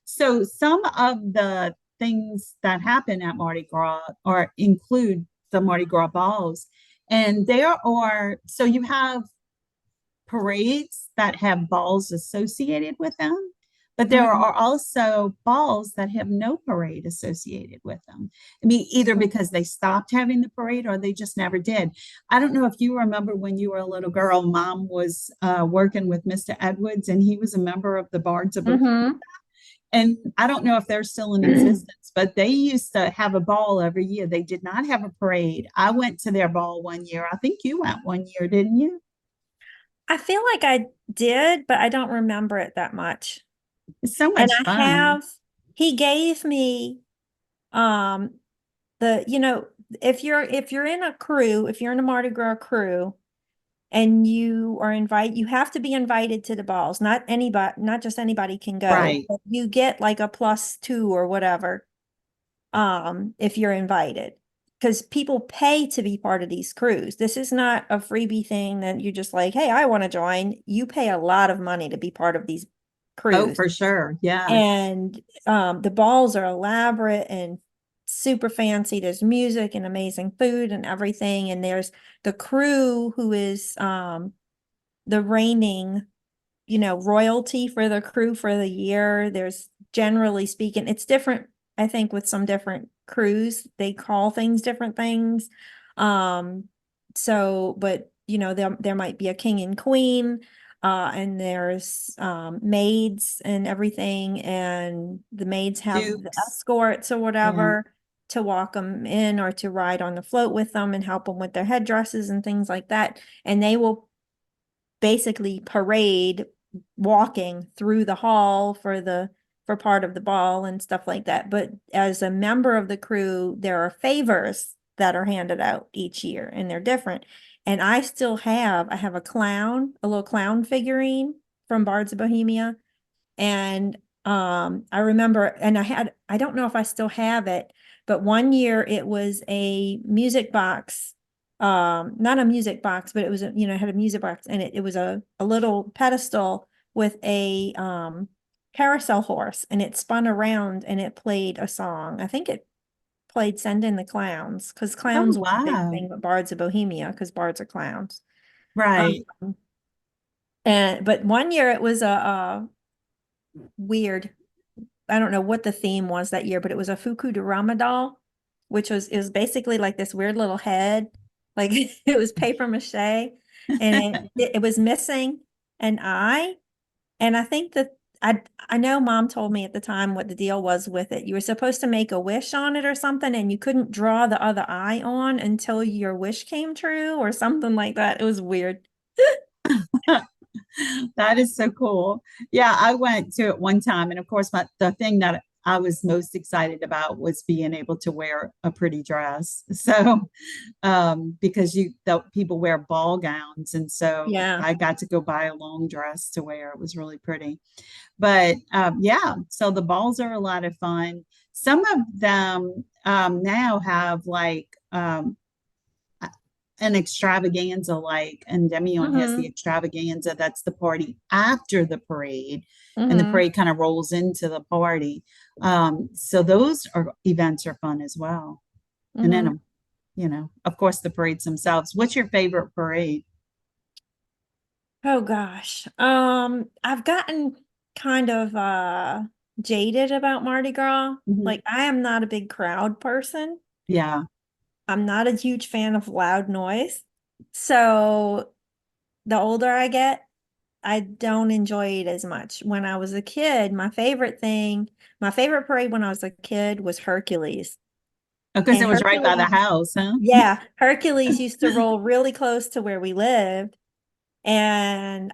so some of the things that happen at Mardi Gras or include the Mardi Gras balls. And there are, so you have parades that have balls associated with them, but there Mhm. are also balls that have no parade associated with them. I mean, either because they stopped having the parade or they just never did. I don't know if you remember when you were a little girl, Mom was working with Mr. Edwards, and he was a member of the Bards of Bohemia. Mhm. And I don't know if they're still in existence, but they used to have a ball every year. They did not have a parade. I went to their ball one year. I think you went one year, didn't you? I feel like I did, but I don't remember it that much. It's so And much I fun. he gave me um the, if you're in a crew, if you're in a Mardi Gras crew and you have to be invited to the balls. Not just anybody can go, Right. but you get like a +2 or whatever, if you're invited. Because people pay to be part of these crews. This is not a freebie thing that you just like, hey, I want to join. You pay a lot of money to be part of these Oh, crews. for sure. Yes. And the balls are elaborate and super fancy. There's music and amazing food and everything. And there's the crew who is the reigning, royalty for the crew for the year. There's, generally speaking, it's different, I think, with some different crews. They call things different things. Um, but there might be a king and queen, and there's maids and everything, and the maids have the Dukes. escorts or Yeah. whatever to walk them in or to ride on the float with them and help them with their headdresses and things like that. And they will basically parade walking through the hall for part of the ball and stuff like that. But as a member of the crew, there are favors that are handed out each year, and they're different. And I have a little clown figurine from Bards of Bohemia. And I remember, and I don't know if I still have it, but one year it was a music box, not a music box, but it was it had a music box, and it was a little pedestal with a carousel horse, and it spun around and it played a song. I think it played Send in the Clowns, because Oh, clowns were a big wow. thing with Bards of Bohemia, because bards are clowns. Right. Um, but one year it was a weird, I don't know what the theme was that year, but it was a Fuku de Ramadan, which was basically like this weird little head, like it was paper mache, and it was missing an eye. And I think that I know mom told me at the time what the deal was with it. You were supposed to make a wish on it or something, and you couldn't draw the other eye on until your wish came true or something like that. It was weird. That is so cool. Yeah, I went to it one time, and of course, the thing that I was most excited about was being able to wear a pretty dress. So, because the people wear ball gowns, and so Yeah. I got to go buy a long dress to wear. It was really pretty. But yeah, so the balls are a lot of fun. Some of them now have like an extravaganza, like, and Endymion has the Mm-hmm. extravaganza. That's the party after the parade, and the Mm-hmm. parade kind of rolls into the party. So those events are fun as well. And Mm-hmm. then, of course, the parades themselves. What's your favorite parade? Oh gosh. I've gotten kind of jaded about Mardi Gras. Mhm. Like I am not a big crowd person. Yeah. I'm not a huge fan of loud noise. So the older I get, I don't enjoy it as much. When I was a kid, my favorite parade when I was a kid was Hercules. Because it And was right by the Hercules, house, huh? yeah, Hercules used to roll really close to where we lived. And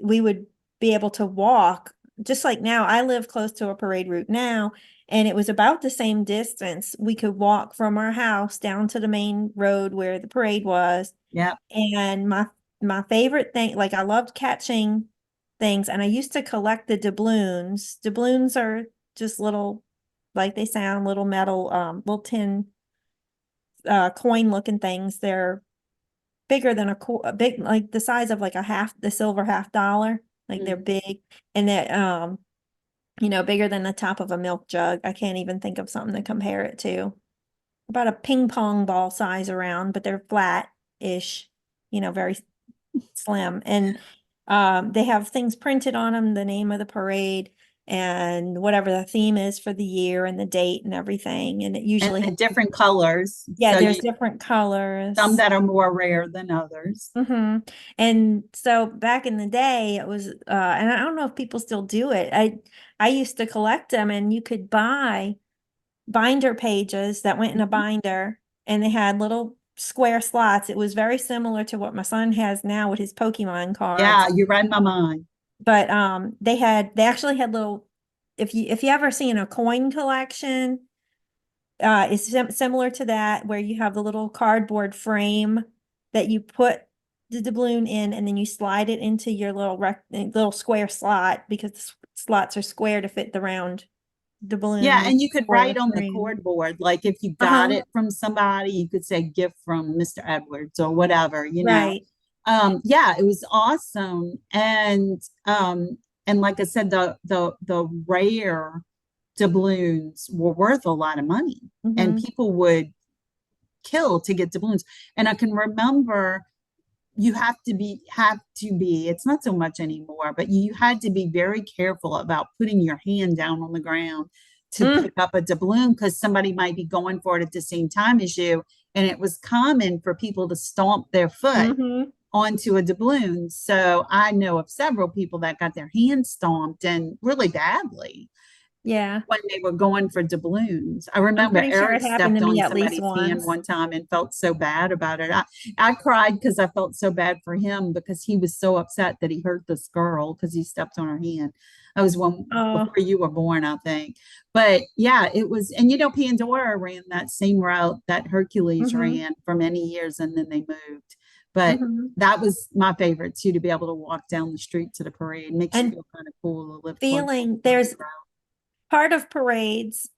we would be able to walk just like now. I live close to a parade route now, and it was about the same distance. We could walk from our house down to the main road where the parade was. Yeah. And my favorite thing, like I loved catching things, and I used to collect the doubloons. Doubloons are just little, like they sound, little metal, little tin coin looking things. They're bigger than a big, like the size of like the silver $half. Like they're Mhm. big, and they're bigger than the top of a milk jug. I can't even think of something to compare it to. About a ping pong ball size around, but they're flat-ish, very slim. And they have things printed on them, the name of the parade and whatever the theme is for the year and the date and everything. And it And usually the has, different colors. yeah, So there's different some colors. that are more rare than others. And so back in the day, it was, and I don't know if people still do it. I used to collect them, and you could buy binder pages that went in a Mhm. binder, and they had little square slots. It was very similar to what my son has now with his Pokemon cards, Yeah, you read my mind. but they actually had little. If you ever seen a coin collection, it's similar to that, where you have the little cardboard frame that you put the doubloon in, and then you slide it into your little square slot, because the slots are square to fit the round doubloon Yeah, with and you the could square write on the frame. cardboard, like if you got Uh-huh. it from somebody, you could say gift from Mr. Edwards or whatever. Right. Yeah, it was awesome. And like I said, the rare doubloons were worth a lot of money, and Mm-hmm. people would kill to get doubloons. And I can remember you have to be, it's not so much anymore, but you had to be very careful about putting your hand down on the ground to pick up a doubloon, because somebody might be going for it at the same time as you, and it was common for people to stomp their foot Mm-hmm. onto a doubloon. So I know of several people that got their hands stomped, and really badly, Yeah. when they were going for doubloons. I I'm remember pretty sure Eric it happened stepped to me on at least somebody's hand once. one time and felt so bad about it. I cried because I felt so bad for him, because he was so upset that he hurt this girl because he stepped on her hand. That was one Oh. before you were born, I think. But yeah, it was, and Pandora ran that same route that Hercules Mm-hmm. ran for many years, and then they moved. But Mm-hmm. that was my favorite too, to be able to walk down the street to the parade. Makes you And feel kind of cool to live close to feeling Mardi there's Gras. part of parades,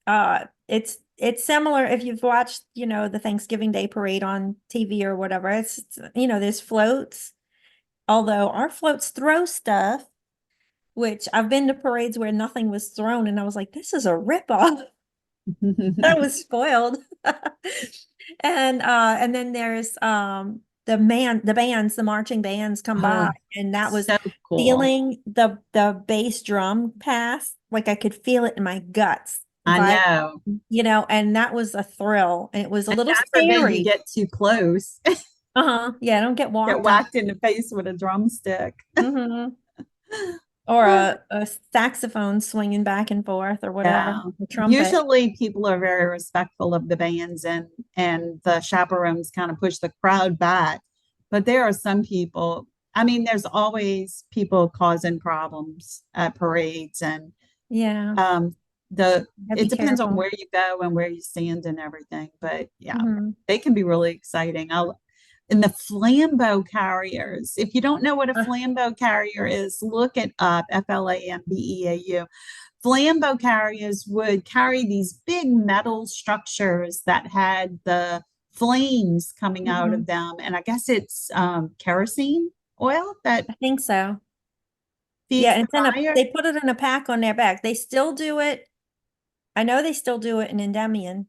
it's similar if you've watched, the Thanksgiving Day parade on TV or whatever. There's floats, although our floats throw stuff, which I've been to parades where nothing was thrown, and I was like, this is a ripoff. I was spoiled. And then there's the marching bands come by, Oh, and that was so cool. feeling the bass drum pass, like I could feel it in my guts I vibe, know. and that was a thrill, and it was a And little God forbid you scary. get too close, Uh-huh. Yeah, don't get get walked on. whacked in the face with a drumstick. Hmm. Or Well, a saxophone swinging back and forth or whatever, yeah. a trumpet. Usually people are very respectful of the bands and the chaperones kind of push the crowd back. But there are some people, I mean, there's always people causing problems at parades and Yeah, um the gotta be it depends on careful. where you go and where you stand and everything. But yeah, Hmm. they can be really exciting. I'll and the flambeau carriers. If you don't know what a flambeau carrier is, look it up. FLAMBEAU. Flambeau carriers would carry these big metal structures that had the flames coming out Hmm. of them. And I guess it's kerosene oil that I think so. feeds Yeah, the it's in a, fire. they put it in a pack on their back. They still do it. I know they still do it in Endymion.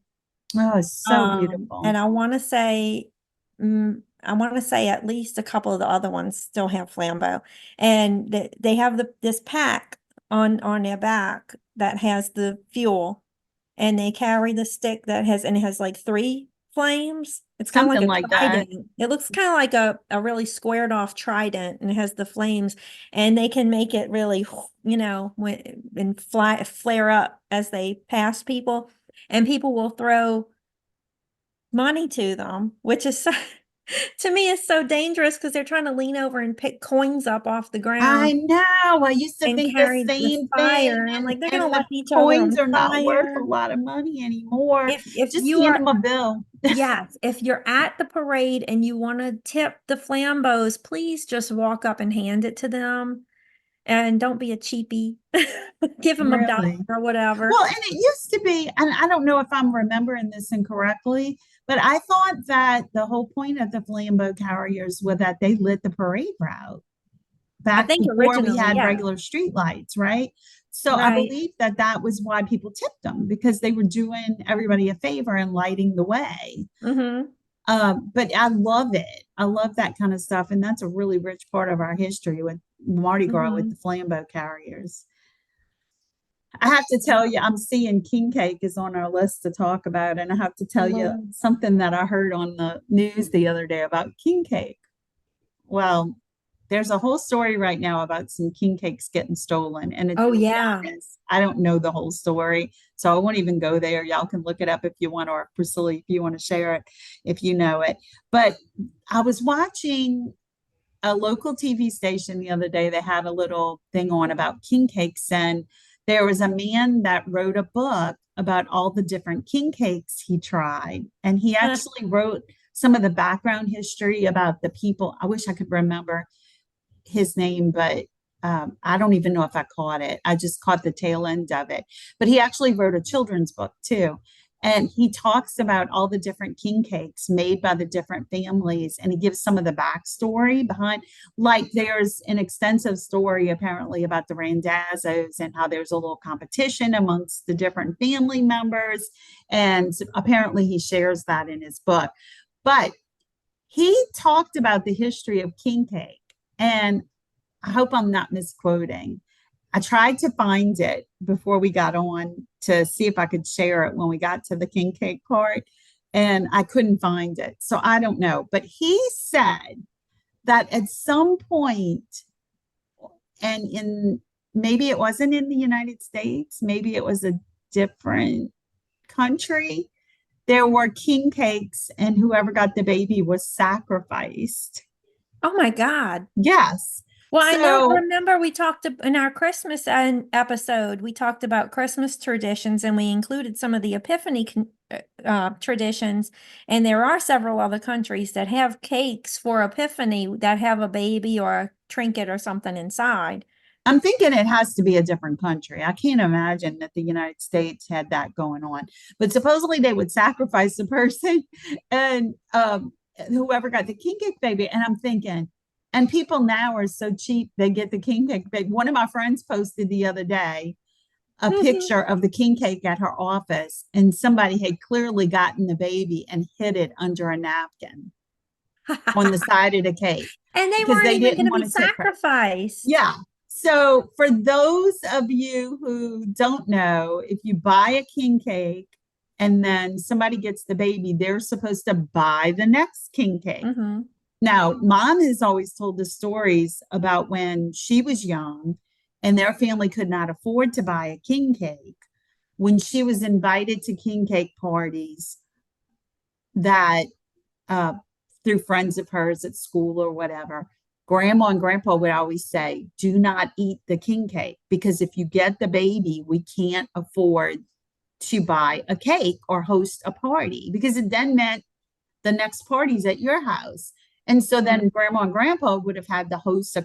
Oh, it's so And beautiful. I want to say at least a couple of the other ones still have flambeau, and they have this pack on their back that has the fuel, and they carry the stick that has and it has like three flames. It's kind of like Something a like that. trident. It looks kind of like a really squared off trident, and it has the flames, and they can make it really, and flare up as they pass people, and people will throw money to them, which is so, to me is so dangerous because they're trying to lean over and pick coins up off the I ground know. I used to and think the carry the same thing, fire. I'm like, they're gonna and the light each other coins on are not worth a fire. lot of money anymore. If Just you hand are, them a bill. yes, if you're at the parade and you want to tip the flambeaus, please just walk up and hand it to them. And don't be a cheapie. Give them $1 Really? or whatever. Well, and it used to be, and I don't know if I'm remembering this incorrectly, but I thought that the whole point of the flambeau carriers was that they lit the parade route I back think before we originally, had yeah, regular street lights, right? So I right. believe that that was why people tipped them because they were doing everybody a favor and lighting the way. Mm-hmm. But I love it. I love that kind of stuff. And that's a really rich part of our history with Mardi Gras with Mm-hmm. the flambeau carriers. I have to tell you, I'm seeing king cake is on our list to talk about. And I have to tell you Mm-hmm. something that I heard on the news the other day about king cake. Well, there's a whole story right now about some king cakes getting stolen. And to Oh be yeah. honest, I don't know the whole story. So I won't even go there. Y'all can look it up if you want, or Priscilla, if you want to share it, if you know it. But I was watching a local TV station the other day. They had a little thing on about king cakes, and there was a man that wrote a book about all the different king cakes he tried. And he actually wrote some of the background history about the people. I wish I could remember his name, but I don't even know if I caught it. I just caught the tail end of it. But he actually wrote a children's book too. And he talks about all the different king cakes made by the different families. And he gives some of the backstory behind, like, there's an extensive story apparently about the Randazzos and how there's a little competition amongst the different family members. And apparently he shares that in his book. But he talked about the history of king cake. And I hope I'm not misquoting. I tried to find it before we got on to see if I could share it when we got to the king cake part, and I couldn't find it. So I don't know. But he said that at some point, and in maybe it wasn't in the United States, maybe it was a different country, there were king cakes, and whoever got the baby was sacrificed. Oh my God. Yes. Well, I know, So remember we talked in our Christmas episode, we talked about Christmas traditions and we included some of the Epiphany traditions. And there are several other countries that have cakes for Epiphany that have a baby or a trinket or something inside. I'm thinking it has to be a different country. I can't imagine that the United States had that going on. But supposedly they would sacrifice the person and whoever got the king cake baby. And I'm thinking, and people now are so cheap, they get the king cake baby. One of my friends posted the other day a picture of the king cake at her office, and somebody had clearly gotten the baby and hid it under a napkin on the side of the cake And they because weren't they even didn't going to want be to tip her. sacrificed. Yeah. So for those of you who don't know, if you buy a king cake and then somebody gets the baby, they're supposed to buy the next king cake. Mm-hmm. Now, mom has always told the stories about when she was young and their family could not afford to buy a king cake. When she was invited to king cake parties that uh, through friends of hers at school or whatever, grandma and grandpa would always say, do not eat the king cake, because if you get the baby, we can't afford to buy a cake or host a party, because it then meant the next party's at your house. And so then grandma and grandpa would have had to host a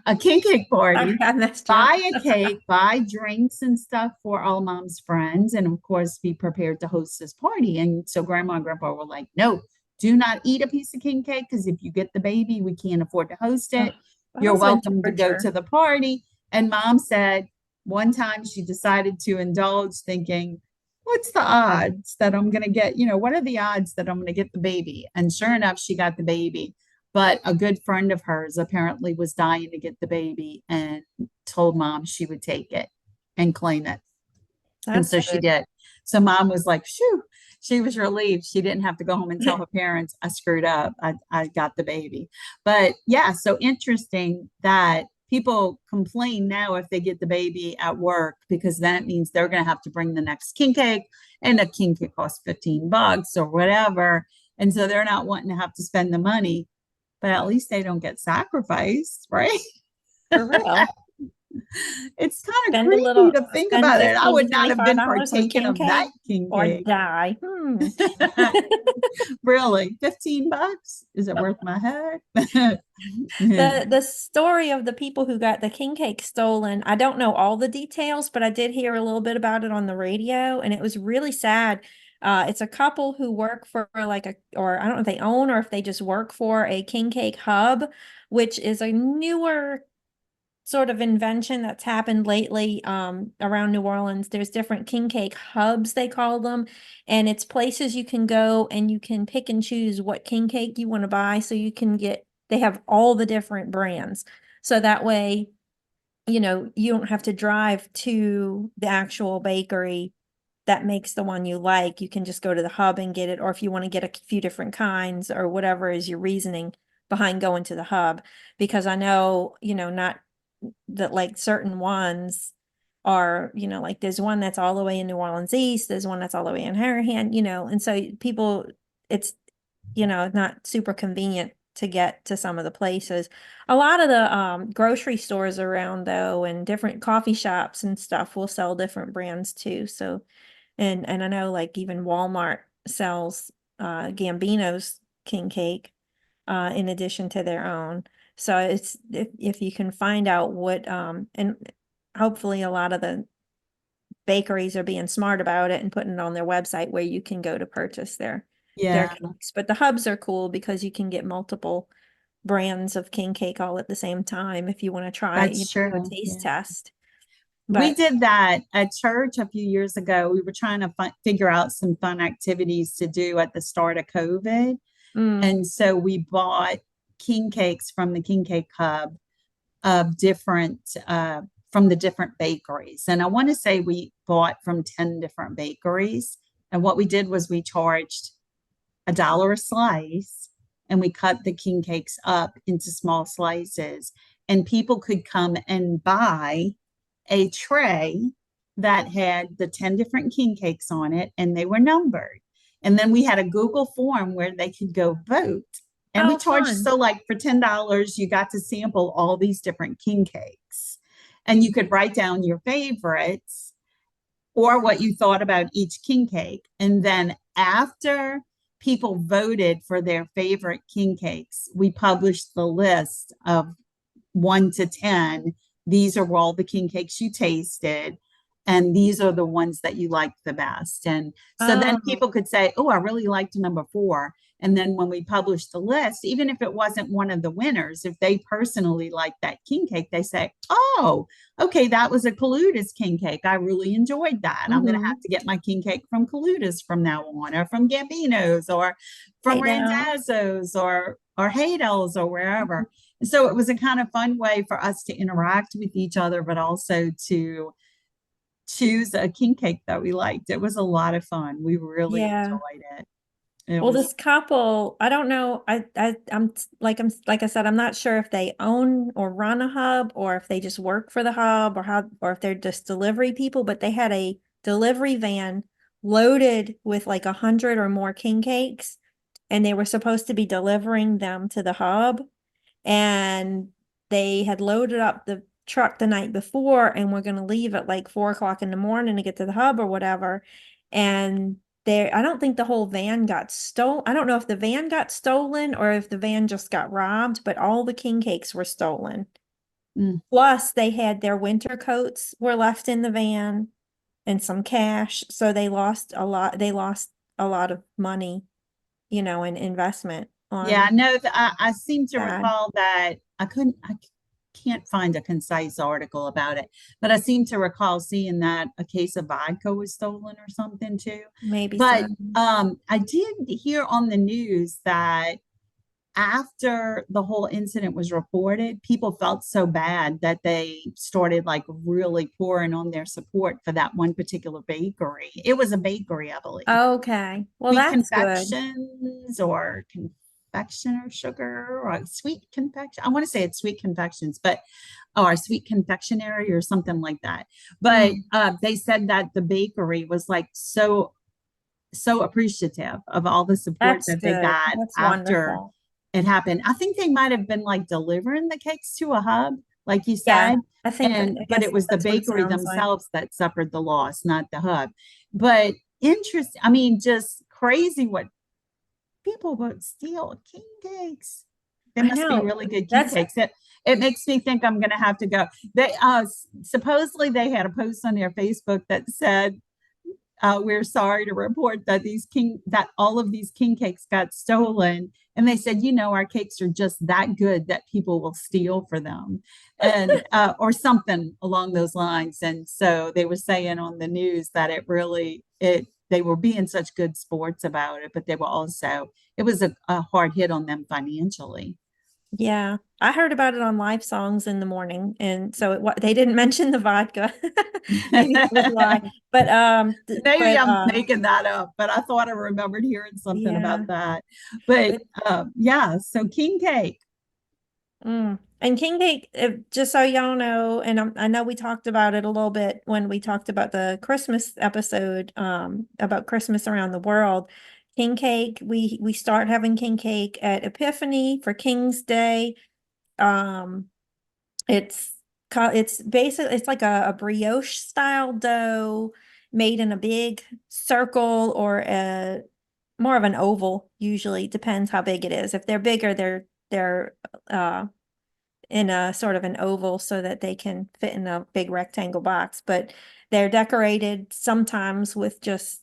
a king cake party, I messed you buy up. a cake, buy drinks and stuff for all mom's friends, and of course be prepared to host this party. And so grandma and grandpa were like, no, do not eat a piece of king cake, because if you get the baby, we can't afford to host it. You're Also in welcome to go temperature. to the party. And mom said one time she decided to indulge, thinking, what's the odds that I'm going to get, what are the odds that I'm going to get the baby? And sure enough, she got the baby. But a good friend of hers apparently was dying to get the baby and told mom she would take it and claim it. And That's so she good. did. So mom was like, shoo, she was relieved. She didn't have to go home and tell her parents, I screwed up. I got the baby. But yeah, so interesting that people complain now if they get the baby at work, because that means they're going to have to bring the next king cake, and a king cake costs $15 or whatever. And so they're not wanting to have to spend the money, but at least they don't get sacrificed, right? For real. It's kind of creepy to think spend about it. I 15 to would not have been $25 on a partaking king of that cake king or cake. die. Really, $15? Is it worth my head? The story of the people who got the king cake stolen, I don't know all the details, but I did hear a little bit about it on the radio, and it was really sad. It's a couple who work for or I don't know if they own or if they just work for a king cake hub, which is a newer sort of invention that's happened lately around New Orleans. There's different king cake hubs, they call them, and it's places you can go and you can pick and choose what king cake you want to buy. So they have all the different brands. So that way, you don't have to drive to the actual bakery that makes the one you like. You can just go to the hub and get it, or if you want to get a few different kinds or whatever is your reasoning behind going to the hub. Because I know, not that like certain ones are, like there's one that's all the way in New Orleans East, there's one that's all the way in Harahan, and so people, it's, not super convenient to get to some of the places. A lot of the grocery stores around though, and different coffee shops and stuff will sell different brands too. So, and I know like even Walmart sells Gambino's king cake in addition to their own. So it's if you can find out what and hopefully a lot of the bakeries are being smart about it and putting it on their website where you can go to purchase their Yeah, cakes. But the hubs are cool because you can get multiple brands of king cake all at the same time if you want to try, that's do a true. taste Yeah. test. We But did that at church a few years ago. We were trying to figure out some fun activities to do at the start of COVID. mm, And so we bought king cakes from the King Cake Hub of from the different bakeries. And I want to say we bought from 10 different bakeries. And what we did was we charged $1 a slice, and we cut the king cakes up into small slices. And people could come and buy a tray that had the 10 different king cakes on it, and they were numbered. And then we had a Google form where they could go vote. And we oh, charged, fun. so like for $10, you got to sample all these different king cakes. And you could write down your favorites or what you thought about each king cake. And then after people voted for their favorite king cakes, we published the list of 1 to 10. These are all the king cakes you tasted, and these are the ones that you liked the best. And so then Oh, people could say, oh, I really liked number 4. And then when we published the list, even if it wasn't one of the winners, if they personally liked that king cake, they say, oh, okay, that was a Kaluta's king cake. I really enjoyed that. I'm going to have to get my king cake from Kaluta's from now on, or from Gambino's, or from hey now. Randazzo's, or Hadel's, or wherever. And so it was a kind of fun way for us to interact with each other, but also to choose a king cake that we liked. It was a lot of fun. We really Yeah. enjoyed it. It Well, was, this couple, I don't know. Like I said, I'm not sure if they own or run a hub or if they just work for the hub or if they're just delivery people, but they had a delivery van loaded with like 100 or more king cakes, and they were supposed to be delivering them to the hub. And they had loaded up the truck the night before and were going to leave at like 4 o'clock in the morning to get to the hub or whatever. And I don't think the whole van got stolen. I don't know if the van got stolen or if the van just got robbed, but all the king cakes were stolen. mm, Plus, they had their winter coats were left in the van and some cash. So they lost a lot. They lost a lot of money, in investment yeah, on no, I seem to that. recall that I can't find a concise article about it, but I seem to recall seeing that a case of vodka was stolen or something too. Maybe But so. I did hear on the news that after the whole incident was reported, people felt so bad that they started like really pouring on their support for that one particular bakery. It was a bakery, I believe. Okay. Well, Sweet that's good. confections or confectioner sugar or sweet confection. I want to say it's sweet confections, but or sweet confectionery or something like that. But Mm, they said that the bakery was like so appreciative of all the support that's that they good. got That's after wonderful. it happened. I think they might have been like delivering the cakes to a hub, like you Yeah, said, I but guess it was the that's what it bakery sounds like. themselves that suffered the loss, not the hub. But interesting, I mean, just crazy what people would steal king cakes. They I must be know. really good king That's cakes. It makes me think I'm gonna have to go. They supposedly they had a post on their Facebook that said we're sorry to report that all of these king cakes got stolen. And they said, our cakes are just that good that people will steal for them, and or something along those lines. And so they were saying on the news that it they were being such good sports about it, but they were also it was a hard hit on them financially. yeah. I heard about it on live songs in the morning, and so they didn't mention the vodka. Maybe that was why. But Maybe I'm making that up, but I thought I remembered hearing something yeah. about that. But But yeah, so king cake. And king cake, just so y'all know, and I know we talked about it a little bit when we talked about the Christmas episode, about Christmas around the world. King cake, we start having king cake at Epiphany for King's Day. Um, it's basically it's like a brioche style dough made in a big circle or a more of an oval. Usually depends how big it is. If they're bigger, they're uh in a sort of an oval so that they can fit in a big rectangle box, but they're decorated sometimes with just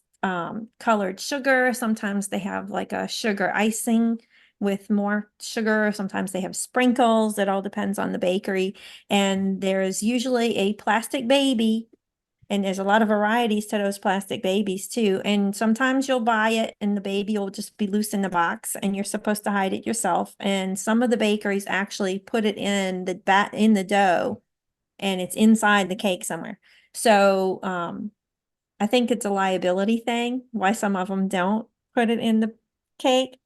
colored sugar. Sometimes they have like a sugar icing with more sugar. Sometimes they have sprinkles. It all depends on the bakery. And there's usually a plastic baby, and there's a lot of varieties to those plastic babies too. And sometimes you'll buy it and the baby will just be loose in the box and you're supposed to hide it yourself. And some of the bakeries actually put it in the dough and it's inside the cake somewhere. So I think it's a liability thing why some of them don't put it in the cake.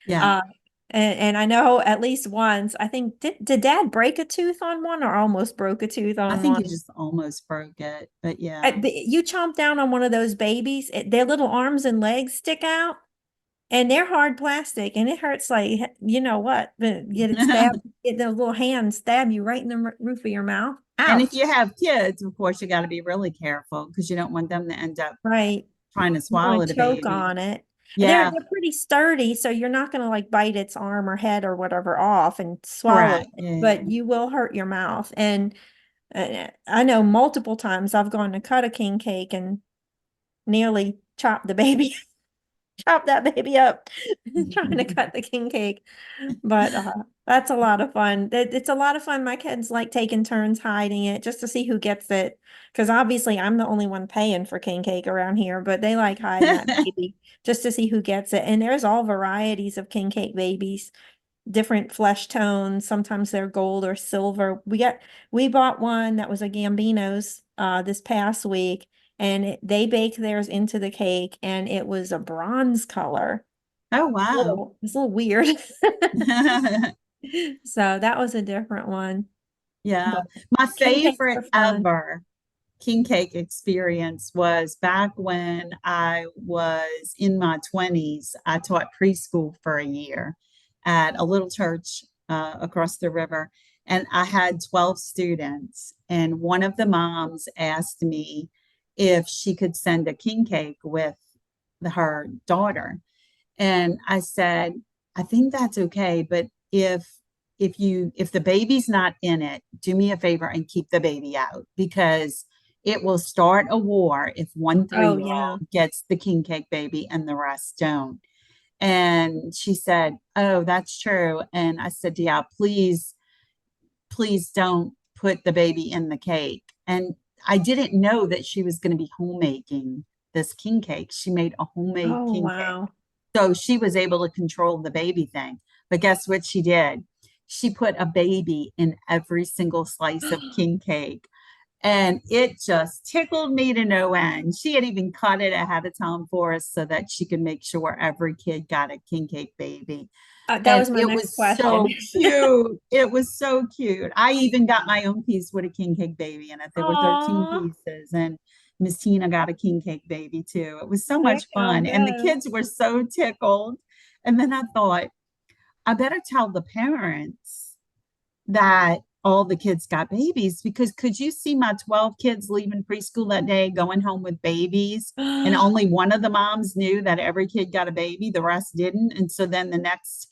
Yeah. Uh, and I know at least once, I think, did Dad break a tooth on one or almost broke a tooth I on think he one? just almost broke it, but yeah. You chomp down on one of those babies, their little arms and legs stick out, and they're hard plastic, and it hurts like you know what. Get those little hands stab you right in the roof of your mouth. And if Ouch! you have kids, of course, you got to be really careful because you don't want them to end up Right, trying to you swallow want the to choke baby. on it. And Yeah, they're pretty sturdy, so you're not going to like bite its arm or head or whatever off and swallow correct. it, Yeah. but you will hurt your mouth. And I know multiple times I've gone to cut a king cake and nearly chopped the baby chop that baby up trying to cut the king cake. But that's a lot of fun. It's a lot of fun. My kids like taking turns hiding it just to see who gets it. Because obviously I'm the only one paying for king cake around here, but they like hiding that baby just to see who gets it. And there's all varieties of king cake babies, different flesh tones. Sometimes they're gold or silver. We bought one that was a Gambino's this past week, and they baked theirs into the cake, and it was a bronze color. Oh, wow. It's a little weird. So that was a different one. Yeah. But My king cakes favorite are fun. ever king cake experience was back when I was in my 20s. I taught preschool for a year at a little church across the river, and I had 12 students. And one of the moms asked me if she could send a king cake with her daughter. And I said, I think that's okay, but if the baby's not in it, do me a favor and keep the baby out because it will start a war if one Oh, 3 year yeah. old gets the king cake baby and the rest don't. And she said, oh, that's true. And I said, yeah, please don't put the baby in the cake. And I didn't know that she was going to be homemaking this king cake. She made a homemade Oh, king cake. wow. So she was able to control the baby thing. But guess what she did? She put a baby in every single slice of king cake. And it just tickled me to no end. She had even cut it ahead of time for us so that she could make sure every kid got a king cake baby. That And was my it next was question. so cute. It was so cute. I even got my own piece with a king cake baby in it. There were 13 Aw, pieces, and Miss Tina got a king cake baby too. It was so there much you fun. And the go. kids were so tickled. And then I thought, I better tell the parents that all the kids got babies because could you see my 12 kids leaving preschool that day going home with babies and only one of the moms knew that every kid got a baby, the rest didn't. And so then the next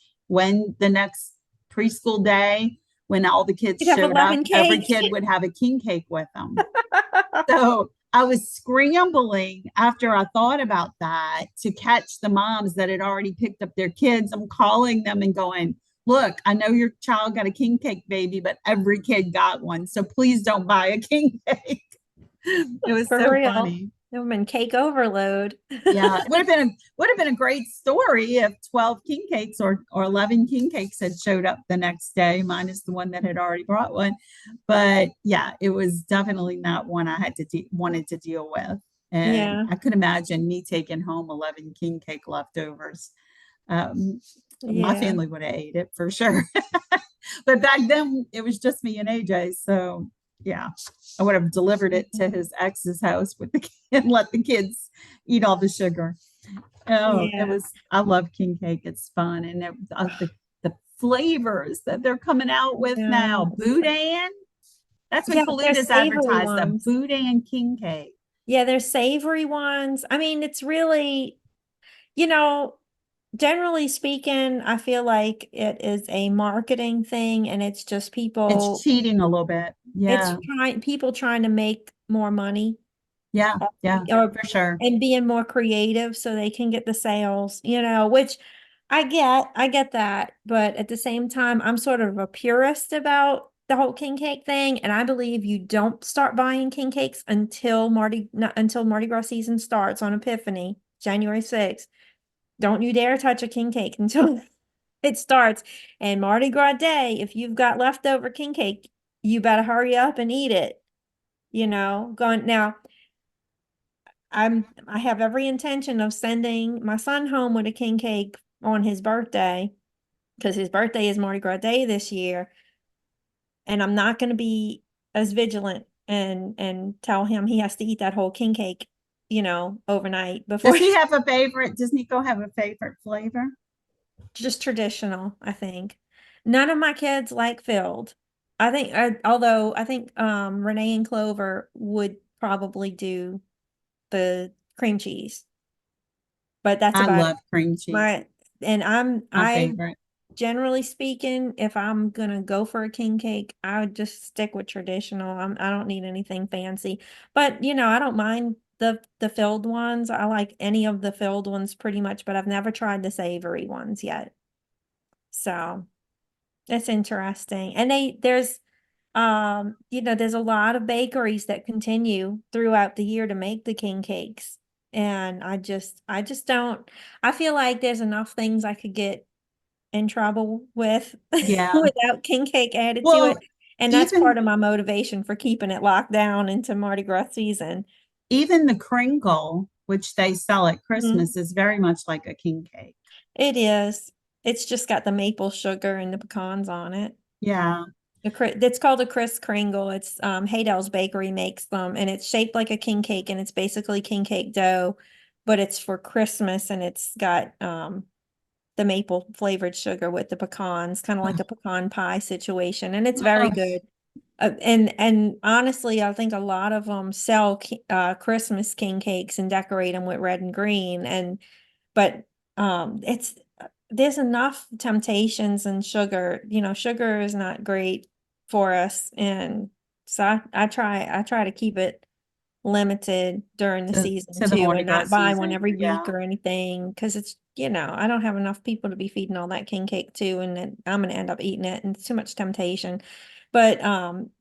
preschool day when all the kids You'd have showed up, 11 every cakes. kid would have a king cake with them. So I was scrambling after I thought about that to catch the moms that had already picked up their kids. I'm calling them and going, look, I know your child got a king cake baby, but every kid got one. So please don't buy a king cake. It was For so real. funny. It would have been cake overload. Yeah, it would have been a great story if 12 king cakes or 11 king cakes had showed up the next day, minus the one that had already brought one. But yeah, it was definitely not one I had to wanted to deal with. And Yeah. I could imagine me taking home 11 king cake leftovers. Um, my Yeah. family would have ate it for sure. But back then it was just me and AJ. So yeah, I would have delivered it to his ex's house with the and let the kids eat all the sugar. Oh, it Yeah. was, I love king cake. It's fun. And the flavors that they're coming out with Yeah. now. Boudin, that's what Yeah, there's Kaluta's savory advertised, the ones. Boudin king cake. Yeah, there's savory ones. I mean, it's really, you know, generally speaking, I feel like it is a marketing thing and it's just It's people, cheating a little bit. it's Yeah. people trying to make more money Yeah. uh, Yeah, or for sure. and being more creative so they can get the sales, which I get that, but at the same time, I'm sort of a purist about the whole king cake thing, and I believe you don't start buying king cakes until not until Mardi Gras season starts on Epiphany, January 6th. Don't you dare touch a king cake until it starts. And Mardi Gras Day, if you've got leftover king cake, you better hurry up and eat it. Going now. I have every intention of sending my son home with a king cake on his birthday because his birthday is Mardi Gras Day this year, and I'm not going to be as vigilant and tell him he has to eat that whole king cake, overnight before. Does he have a favorite? Does Nico have a favorite flavor? Just traditional, I think. None of my kids like filled. Although I think Renee and Clover would probably do the cream cheese, but that's I about it. love cream cheese. My and My I favorite. generally speaking, if I'm gonna go for a king cake, I would just stick with traditional. I don't need anything fancy. But I don't mind the filled ones. I like any of the filled ones pretty much, but I've never tried the savory ones yet. So it's interesting. And there's a lot of bakeries that continue throughout the year to make the king cakes. And I just don't, I feel like there's enough things I could get in trouble with Yeah. without king cake added to it. Well, And that's part even of my motivation for keeping it locked down into Mardi Gras season. even the Kringle. which they sell at Christmas, is very much like a king cake. It is. It's just got the maple sugar and the pecans on it. Yeah. It's called a Kris Kringle. It's Haydell's Bakery makes them, and it's shaped like a king cake, and it's basically king cake dough, but it's for Christmas, and it's got the maple flavored sugar with the pecans, kind of like a pecan pie situation, and it's very Oh, good. And honestly, I think a lot of them sell Christmas king cakes and decorate them with red and green, but it's there's enough temptations and sugar. Sugar is not great for us, and so I try to keep it limited during the season to the too, Mardi and Gras not buy one season. every Yeah. week or anything, because it's I don't have enough people to be feeding all that king cake to, and then I'm gonna end up eating it, and it's too much temptation. But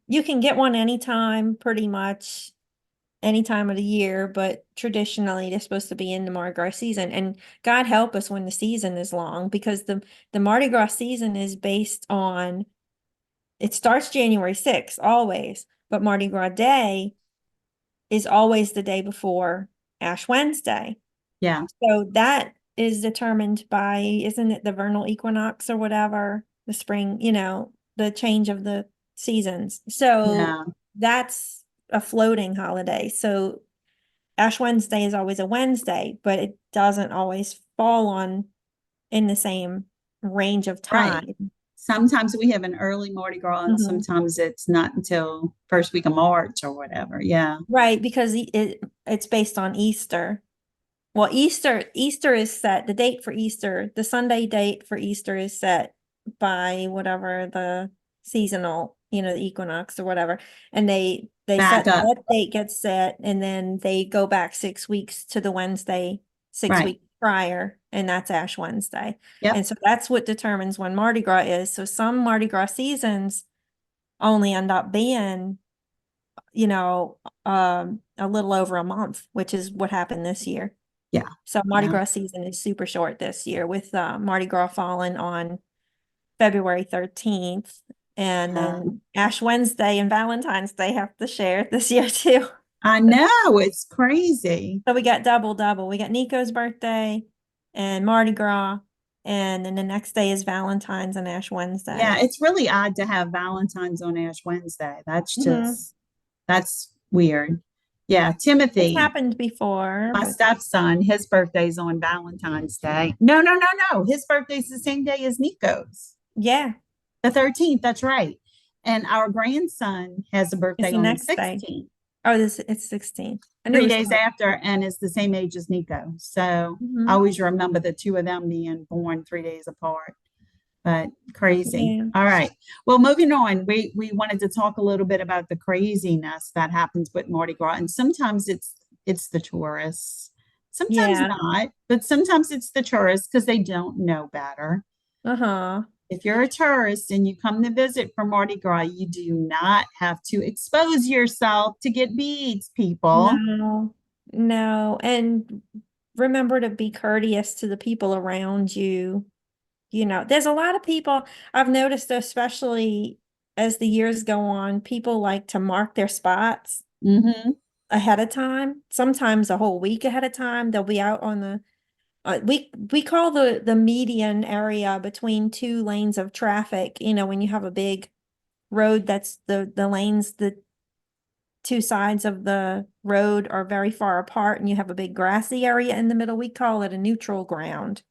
you can get one anytime, pretty much any time of the year, but traditionally they're supposed to be in the Mardi Gras season. And God help us when the season is long, because the Mardi Gras season is based on, it starts January 6th always, but Mardi Gras Day is always the day before Ash Wednesday. Yeah. So that is determined by, isn't it the vernal equinox or whatever, the spring, the change of the seasons. So Yeah. that's a floating holiday. So Ash Wednesday is always a Wednesday, but it doesn't always fall on in the same range of Right. time. Sometimes we have an early Mardi Gras and sometimes it's not until first week of March or whatever. Yeah. Right, because it's based on Easter. Well, Easter is set, the date for Easter, the Sunday date for Easter is set by whatever the seasonal, the equinox or whatever. And they Back set, up. that date gets set, and then they go back 6 weeks to the Wednesday, six Right. weeks prior, and that's Ash Wednesday. Yep. And so that's what determines when Mardi Gras is. So some Mardi Gras seasons only end up being, a little over a month, which is what happened this year. Yeah. So Mardi Yeah. Gras season is super short this year, with Mardi Gras falling on February 13th. And then Ash Wednesday and Valentine's Day have to share this year too. I know, it's crazy. So we got double. We got Nico's birthday and Mardi Gras, and then the next day is Valentine's and Ash Wednesday. Yeah, it's really odd to have Valentine's on Ash Wednesday. That's that's weird. Yeah, It's Timothy, happened before, my but stepson, his birthday's on Valentine's Day. No. His birthday's the same day as Nico's. yeah, The 13th, that's right. And our grandson has a it's birthday the on the next day. 16th, Oh, it's 16th. I knew it 3 was days coming. after, and is the same age as Nico. So I always remember the two of them being born 3 days apart. But crazy. Yeah. All right. Well, moving on, we wanted to talk a little bit about the craziness that happens with Mardi Gras. And sometimes it's the tourists. Sometimes Yeah. not, but sometimes it's the tourists because they don't know better. Uh-huh. If you're a tourist and you come to visit for Mardi Gras, you do not have to expose yourself to get beads, people. No. And remember to be courteous to the people around you. There's a lot of people I've noticed, especially as the years go on, people like to mark their spots ahead of time, sometimes a whole week ahead of time. They'll be out on the we call the median area between two lanes of traffic, when you have a big road that's the lanes, the two sides of the road are very far apart, and you have a big grassy area in the middle. We call it a neutral ground,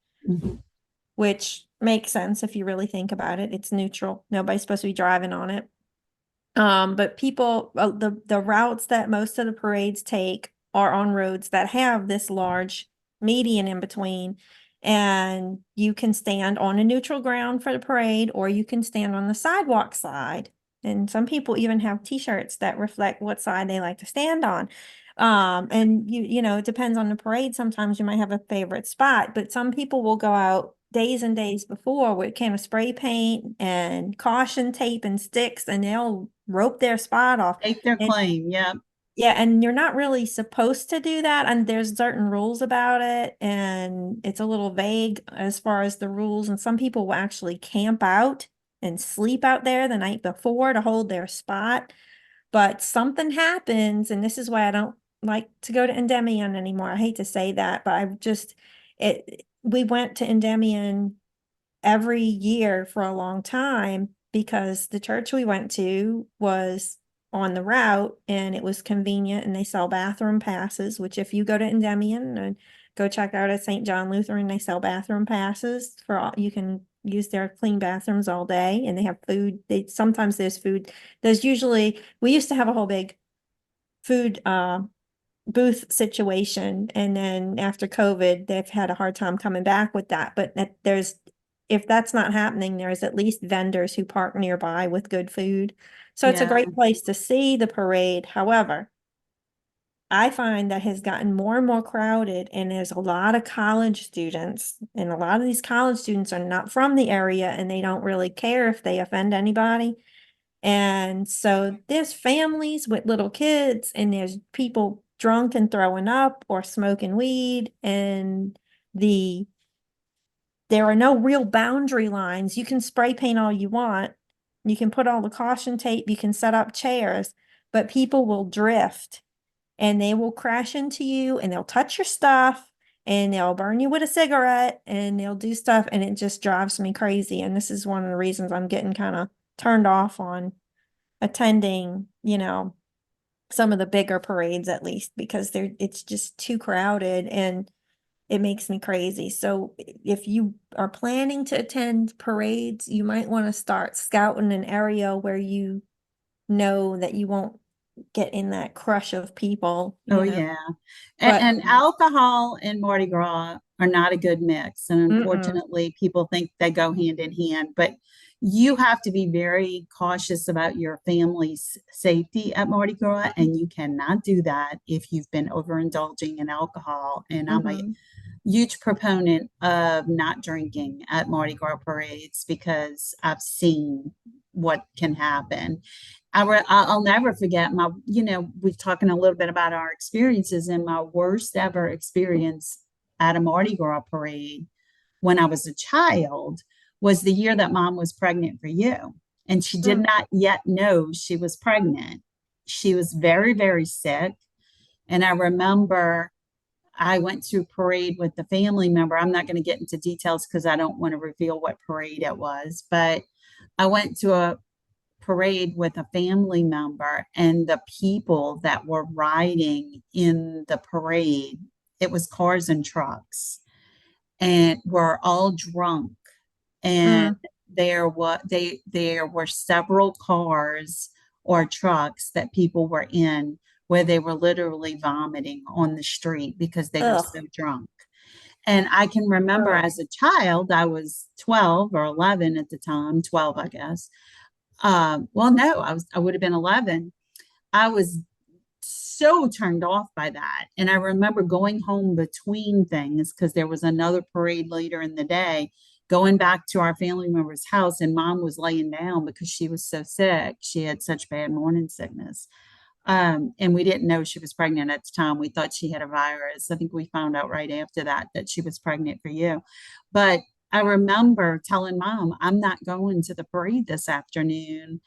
which makes sense if you really think about it. It's neutral. Nobody's supposed to be driving on it. But people, the routes that most of the parades take are on roads that have this large median in between, and you can stand on a neutral ground for the parade, or you can stand on the sidewalk side. And some people even have t-shirts that reflect what side they like to stand on. And it depends on the parade. Sometimes you might have a favorite spot, but some people will go out days and days before with a can of spray paint and caution tape and sticks, and they'll rope their spot off. Take their claim. Yep. Yeah, and you're not really supposed to do that, and there's certain rules about it, and it's a little vague as far as the rules, and some people will actually camp out and sleep out there the night before to hold their spot. But something happens, and this is why I don't like to go to Endymion anymore. I hate to say that, but we went to Endymion every year for a long time because the church we went to was on the route and it was convenient, and they sell bathroom passes, which if you go to Endymion and go check out at St. John Lutheran, they sell bathroom passes for all, you can use their clean bathrooms all day, and they have food. Sometimes there's food. We used to have a whole big food booth situation, and then after COVID they've had a hard time coming back with that, but if that's not happening, there's at least vendors who park nearby with good food, so it's a Yeah. great place to see the parade. However, I find that has gotten more and more crowded, and there's a lot of college students, and a lot of these college students are not from the area, and they don't really care if they offend anybody. And so there's families with little kids, and there's people drunk and throwing up or smoking weed, and there are no real boundary lines. You can spray paint all you want. You can put all the caution tape, you can set up chairs, but people will drift and they will crash into you, and they'll touch your stuff, and they'll burn you with a cigarette, and they'll do stuff, and it just drives me crazy. And this is one of the reasons I'm getting kind of turned off on attending, some of the bigger parades, at least, because it's just too crowded and it makes me crazy. So if you are planning to attend parades, you might want to start scouting an area where you know that you won't get in that crush of people, Oh, yeah. But And alcohol and Mardi Gras are not a good mix. And mm-mm, unfortunately, people think they go hand in hand, but you have to be very cautious about your family's safety at Mardi Gras, and you cannot do that if you've been overindulging in alcohol. And I'm a mhm, huge proponent of not drinking at Mardi Gras parades because I've seen what can happen. I'll never forget we're talking a little bit about our experiences, and my worst ever experience at a Mardi Gras parade when I was a child was the year that mom was pregnant for you. And she did mm, not yet know she was pregnant. She was very, very sick. And I remember I went to a parade with the family member. I'm not going to get into details because I don't want to reveal what parade it was, but I went to a parade with a family member, and the people that were riding in the parade, it was cars and trucks, and were all drunk. And mm. there were several cars or trucks that people were in where they were literally vomiting on the street because they were so Ugh, drunk. And I can remember ugh. as a child, I was 12 or 11 at the time, 12, I guess. Well, no, I would have been 11. I was so turned off by that. And I remember going home between things because there was another parade later in the day, going back to our family member's house, and mom was laying down because she was so sick. She had such bad morning sickness. And we didn't know she was pregnant at the time. We thought she had a virus. I think we found out right after that she was pregnant for you. But I remember telling mom, I'm not going to the parade this afternoon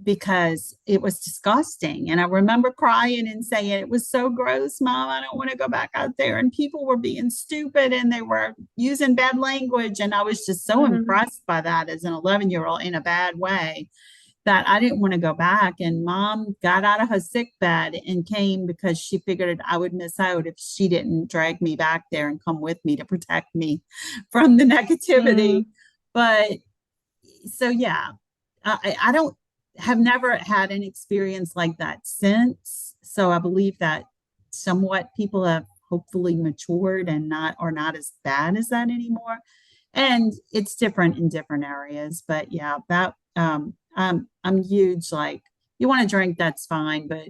because it was disgusting. And I remember crying and saying, it was so gross, mom. I don't want to go back out there. And people were being stupid and they were using bad language. And I was just so Mhm. impressed by that as an 11-year-old in a bad way that I didn't want to go back. And mom got out of her sick bed and came because she figured I would miss out if she didn't drag me back there and come with me to protect me from the negativity. Mm, But so, yeah, I don't have never had an experience like that since. So I believe that somewhat people have hopefully matured and not are not as bad as that anymore. And it's different in different areas. But yeah, that I'm huge. Like, you want to drink, that's fine, but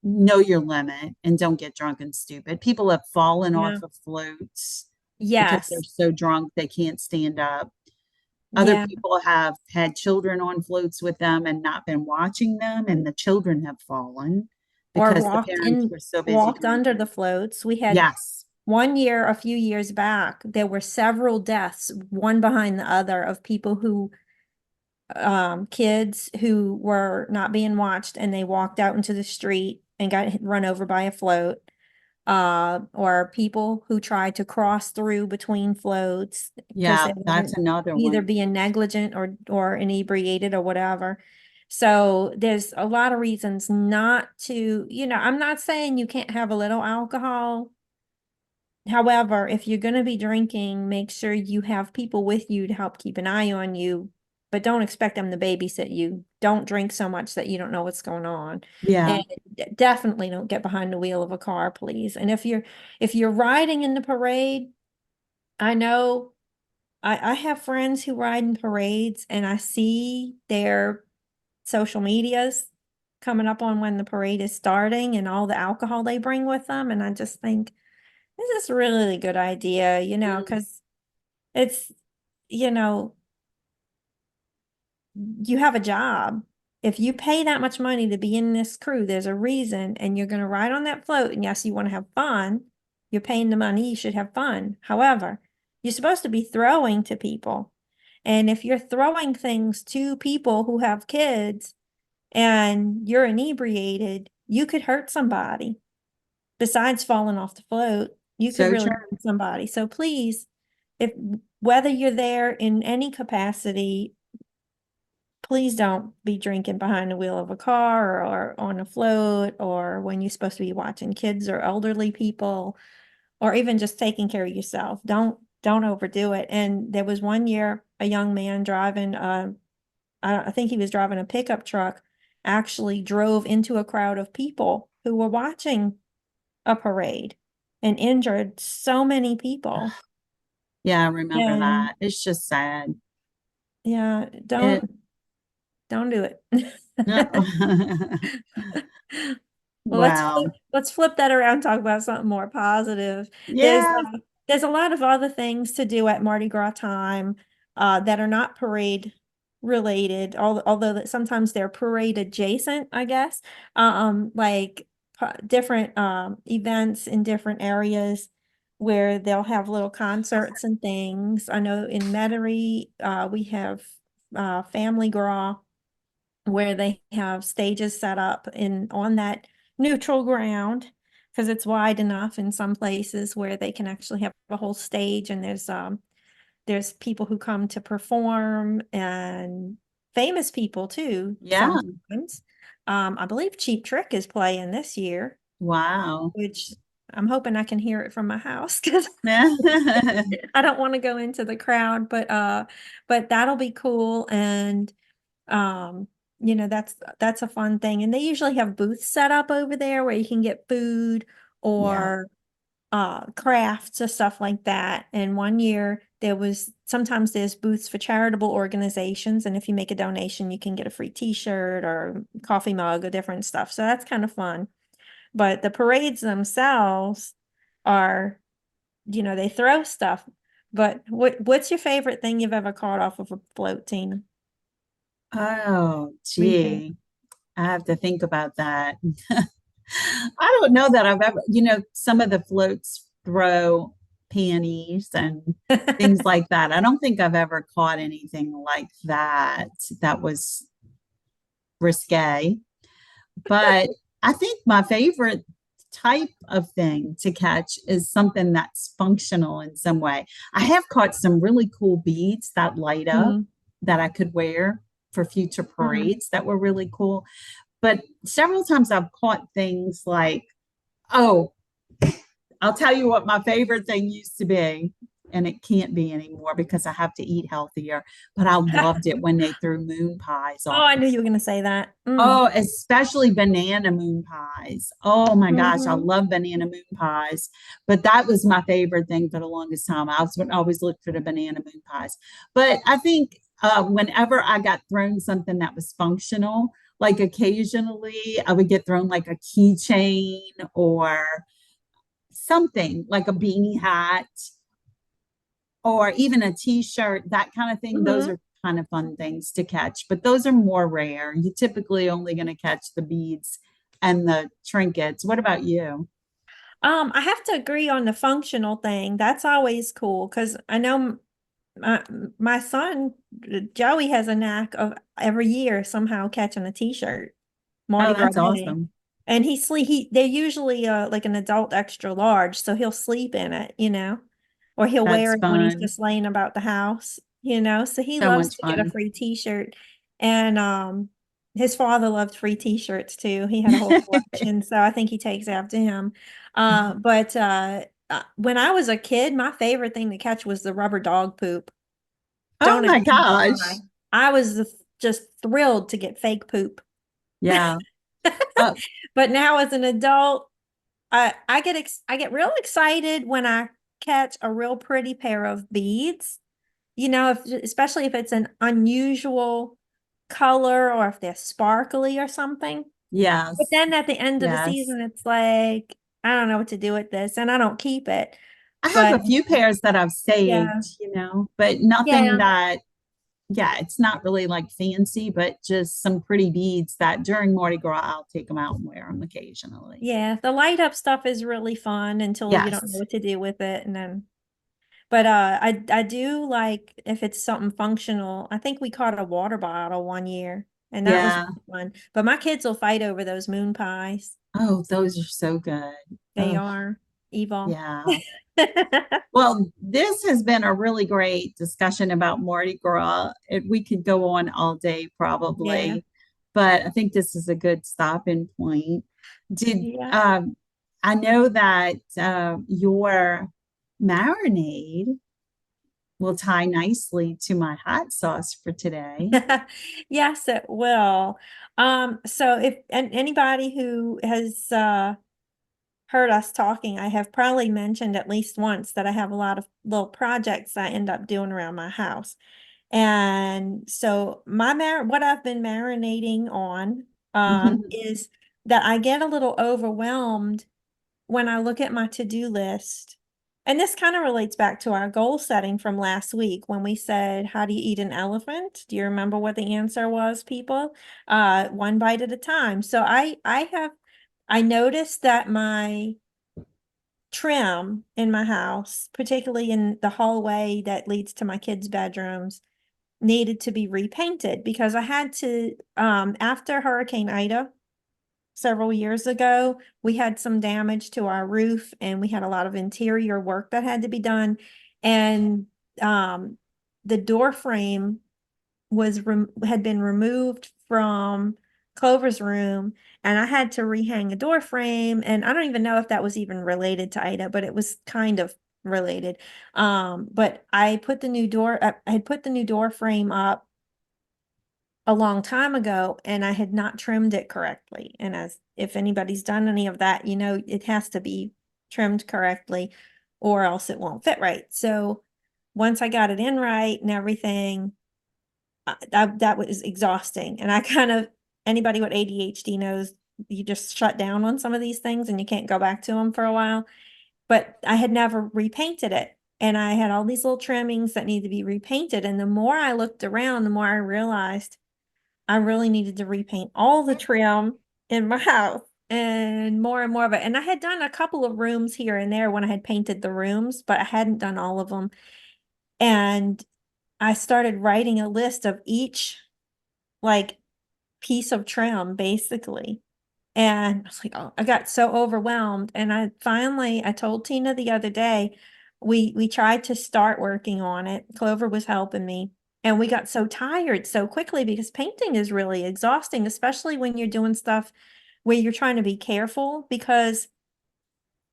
know your limit and don't get drunk and stupid. People have fallen yeah. off of floats because they're Yes. so drunk they can't stand up. Other Yeah. people have had children on floats with them and not been watching them, and the children have fallen Or because the parents were so busy walked under drinking. the floats. We had Yes. one year, a few years back, there were several deaths, one behind the other, of people kids who were not being watched, and they walked out into the street and got run over by a float. Or people who try to cross through between floats because Yeah, they that's were another either one. being negligent or inebriated or whatever. So there's a lot of reasons not to, I'm not saying you can't have a little alcohol. However, if you're going to be drinking, make sure you have people with you to help keep an eye on you, but don't expect them to babysit you. Don't drink so much that you don't know what's going on. Yeah. And definitely don't get behind the wheel of a car, please. And if you're riding in the parade, I know I have friends who ride in parades and I see their social medias coming up on when the parade is starting and all the alcohol they bring with them. And I just think, this is really a good idea, because it's, you know, you have a job. If you pay that much money to be in this crew, there's a reason, and you're going to ride on that float. And yes, you want to have fun. You're paying the money, you should have fun. However, you're supposed to be throwing to people. And if you're throwing things to people who have kids and you're inebriated, you could hurt somebody. Besides falling off the float, you could So really true. hurt somebody. So please, if whether you're there in any capacity, please don't be drinking behind the wheel of a car or on a float or when you're supposed to be watching kids or elderly people or even just taking care of yourself. Don't overdo it. And there was one year a young man driving I think he was driving a pickup truck, actually drove into a crowd of people who were watching a parade and injured so many people. Yeah, I remember And that. It's just sad. yeah, It don't do it. no. Well, Wow. let's flip that around, talk about something more positive. There's Yeah. there's a lot of other things to do at Mardi Gras time that are not parade related, although that sometimes they're parade adjacent, I guess. Like different events in different areas where they'll have little concerts and things. I know in Metairie, we have Family Gras where they have stages set up in on that neutral ground because it's wide enough in some places where they can actually have a whole stage and there's people who come to perform and famous people too Yeah. sometimes. I believe Cheap Trick is playing this year, Wow. which I'm hoping I can hear it from my house because Yeah. I don't want to go into the crowd, but that'll be cool. And um, that's a fun thing. And they usually have booths set up over there where you can get food Yeah. or crafts or stuff like that. And one year sometimes there's booths for charitable organizations, and if you make a donation, you can get a free t-shirt or coffee mug or different stuff. So that's kind of fun. But the parades themselves are, they throw stuff. But what's your favorite thing you've ever caught off of a float, Tina? Oh, What do you think? gee. I have to think about that. I don't know that I've ever, some of the floats throw panties and things like that. I don't think I've ever caught anything like that that was risque. But I think my favorite type of thing to catch is something that's functional in some way. I have caught some really cool beads that light up Mhm. that I could wear for future Mhm. parades that were really cool. But several times I've caught things like, oh, I'll tell you what my favorite thing used to be, and it can't be anymore because I have to eat healthier. But I loved it when they threw moon pies Oh, off I the knew you were going to say that. Oh, especially banana moon pies. Oh my gosh, I Mhm. love banana moon pies. But that was my favorite thing for the longest time. Would always look for the banana moon pies. But I think whenever I got thrown something that was functional, like occasionally I would get thrown like a keychain or something like a beanie hat or even a t-shirt, that kind of thing. Those Mhm. are kind of fun things to catch, but those are more rare. You typically only going to catch the beads and the trinkets. What about you? I have to agree on the functional thing. That's always cool because I know my my son Joey has a knack of every year somehow catching a t-shirt, Oh, Mardi Gras that's Day. awesome. And they're usually like an adult extra large, so he'll sleep in it, or he'll wear That's it when he's fun. just laying about the house, so he So loves much to get a fun. free t-shirt. And his father loved free t-shirts too. He had a whole collection, so I think he takes after him. But when I was a kid, my favorite thing to catch was the rubber dog poop. Oh Don't ask my me gosh. why. I was just thrilled to get fake poop. Yeah. Oh, But now as an adult, I get real excited when I catch a real pretty pair of beads. Especially if it's an unusual color or if they're sparkly or something. But yes. then at the end of the Yes. season, it's like, I don't know what to do with this, and I don't keep it. I have But a few pairs that I've yeah, saved, but nothing yeah, that, yeah, it's not really like fancy, but just some pretty beads that during Mardi Gras, I'll take them out and wear them occasionally. yeah. The light up stuff is really fun until you don't know Yes. what to do with it, and then. But I do like if it's something functional. I think we caught a water bottle one year, and that was Yeah. fun. But my kids will fight over those moon pies. Oh, those are so good. They Oh, are evil. yeah. Well, this has been a really great discussion about Mardi Gras. We could go on all day Yeah. probably, but I think this is a good stopping point. Did Yeah. I know that your marinade will tie nicely to my hot sauce for today. Yes, it will. So if and anybody who has heard us talking, I have probably mentioned at least once that I have a lot of little projects I end up doing around my house. And so what I've been marinating on Mhm. is that I get a little overwhelmed when I look at my to-do list. And this kind of relates back to our goal setting from last week when we said, how do you eat an elephant? Do you remember what the answer was, people? One bite at a time. So I noticed that my trim in my house, particularly in the hallway that leads to my kids' bedrooms, needed to be repainted because I had to, after Hurricane Ida several years ago, we had some damage to our roof and we had a lot of interior work that had to be done. And um, the door frame had been removed from Clover's room, and I had to rehang a door frame. And I don't even know if that was even related to Ida, but it was kind of related. But I had put the new door frame up a long time ago, and I had not trimmed it correctly. And as if anybody's done any of that, it has to be trimmed correctly or else it won't fit right. So once I got it in right and everything, that was exhausting. And anybody with ADHD knows you just shut down on some of these things and you can't go back to them for a while. But I had never repainted it. And I had all these little trimmings that need to be repainted. And the more I looked around, the more I realized I really needed to repaint all the trim in my house and more of it. And I had done a couple of rooms here and there when I had painted the rooms, but I hadn't done all of them. And I started writing a list of each like piece of trim basically. And I was like, oh, I got so overwhelmed. And I told Tina the other day, we tried to start working on it. Clover was helping me. And we got so tired so quickly because painting is really exhausting, especially when you're doing stuff where you're trying to be careful. Because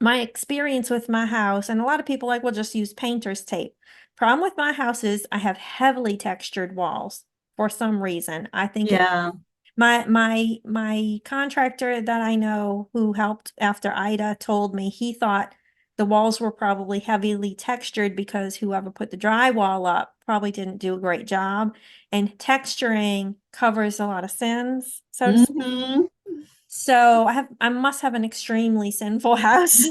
my experience with my house, and a lot of people like, well, just use painter's tape. Problem with my house is I have heavily textured walls for some reason. I think it Yeah. my contractor that I know who helped after Ida told me he thought the walls were probably heavily textured because whoever put the drywall up probably didn't do a great job. And texturing covers a lot of sins, so to speak. Hmm. So I must have an extremely sinful house.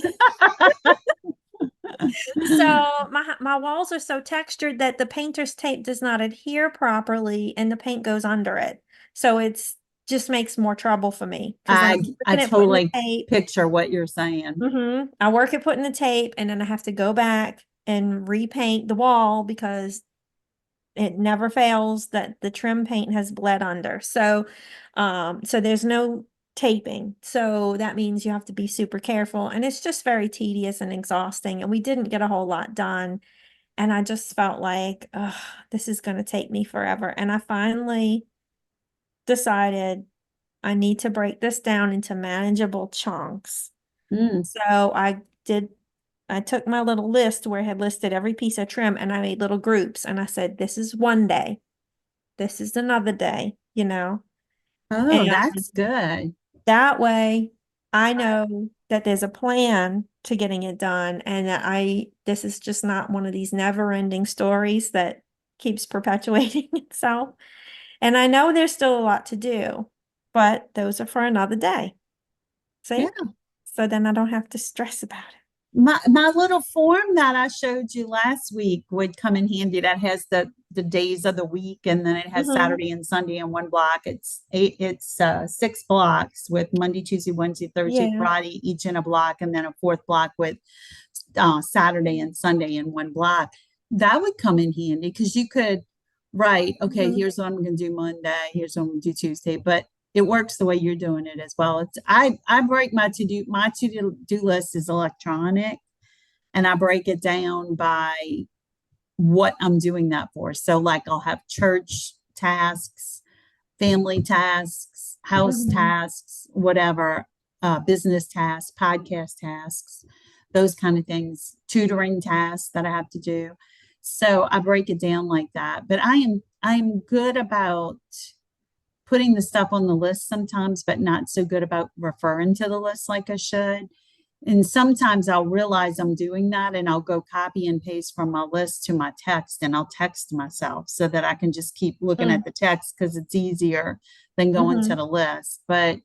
So my walls are so textured that the painter's tape does not adhere properly and the paint goes under it. So it's just makes more trouble for me because then I'm I working at putting the totally tape. picture what you're saying. I work at putting the tape and then I have to go back and repaint the wall because it never fails that the trim paint has bled under. So there's no taping. So that means you have to be super careful. And it's just very tedious and exhausting. And we didn't get a whole lot done. And I just felt like, ugh, this is going to take me forever. And I finally decided I need to break this down into manageable chunks. Mm. So I took my little list where I had listed every piece of trim and I made little groups. And I said, this is one day. This is another day, you know? Oh, And that's good. that way I know that there's a plan to getting it done and that this is just not one of these never-ending stories that keeps perpetuating itself. And I know there's still a lot to do, but those are for another day. See? Yeah. So then I don't have to stress about it. My little form that I showed you last week would come in handy. That has the days of the week, and then it has Saturday and Sunday in one block. It's 6 blocks with Monday, Tuesday, Wednesday, Thursday, Yeah. Friday, each in a block, and then a fourth block with Saturday and Sunday in one block. That would come in handy because you could write, okay, here's what I'm going to do Monday, here's what I'm going to do Tuesday, but it works the way you're doing it as well. It's I break my to-do list is electronic, and I break it down by what I'm doing that for. So like I'll have church tasks, family tasks, house tasks, whatever, business tasks, podcast tasks, those kind of things, tutoring tasks that I have to do. So I break it down like that. But I'm good about putting the stuff on the list sometimes, but not so good about referring to the list like I should. And sometimes I'll realize I'm doing that and I'll go copy and paste from my list to my text and I'll text myself so that I can just keep looking at the text because it's easier than going to the list. But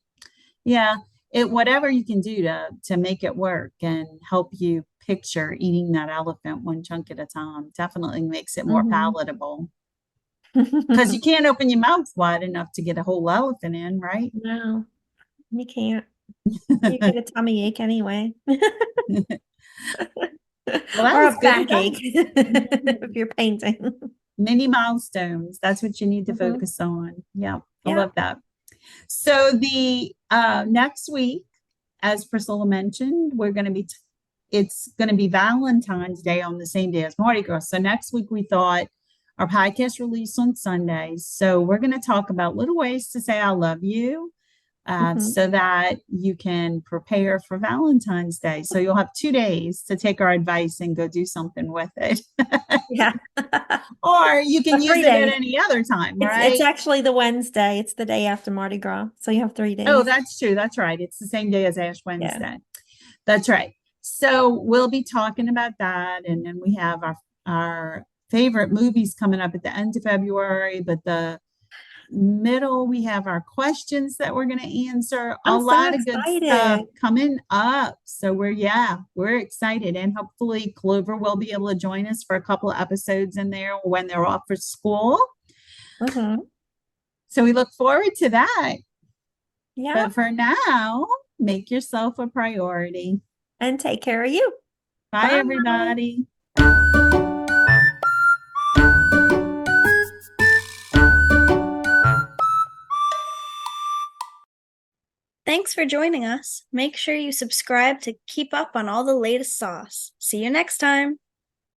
yeah, whatever you can do to make it work and help you picture eating that elephant one chunk at a time definitely makes it more palatable. Because you can't open your mouth wide enough to get a whole elephant in, right? No, you can't. You get a tummy ache anyway. Well, Or was a good backache if you're painting. Mini milestones. That's what you need to focus on. Yeah, I Yeah. love that. So the next week, as Priscilla mentioned, it's going to be Valentine's Day on the same day as Mardi Gras. So next week we thought our podcast release on Sundays. So we're going to talk about little ways to say I love you. So that you can prepare for Valentine's Day. So you'll have 2 days to take our advice and go do something with it. Yeah. Or you can use 3 it at days. any other time, It's right? actually the Wednesday. It's the day after Mardi Gras. So you have 3 days. Oh, that's true. That's right. It's the same day as Ash Wednesday. Yeah. That's right. So we'll be talking about that. And then we have our favorite movies coming up at the end of February, but the middle we have our questions that we're going to answer. I'm A so lot of good stuff excited. coming up. So we're excited, and hopefully Clover will be able to join us for a couple of episodes in there when they're off for school. So we look forward to that. Yeah. But for now, make yourself a priority. And take care of you. Bye. Everybody. Thanks for joining us. Make sure you subscribe to keep up on all the latest sauce. See you next time.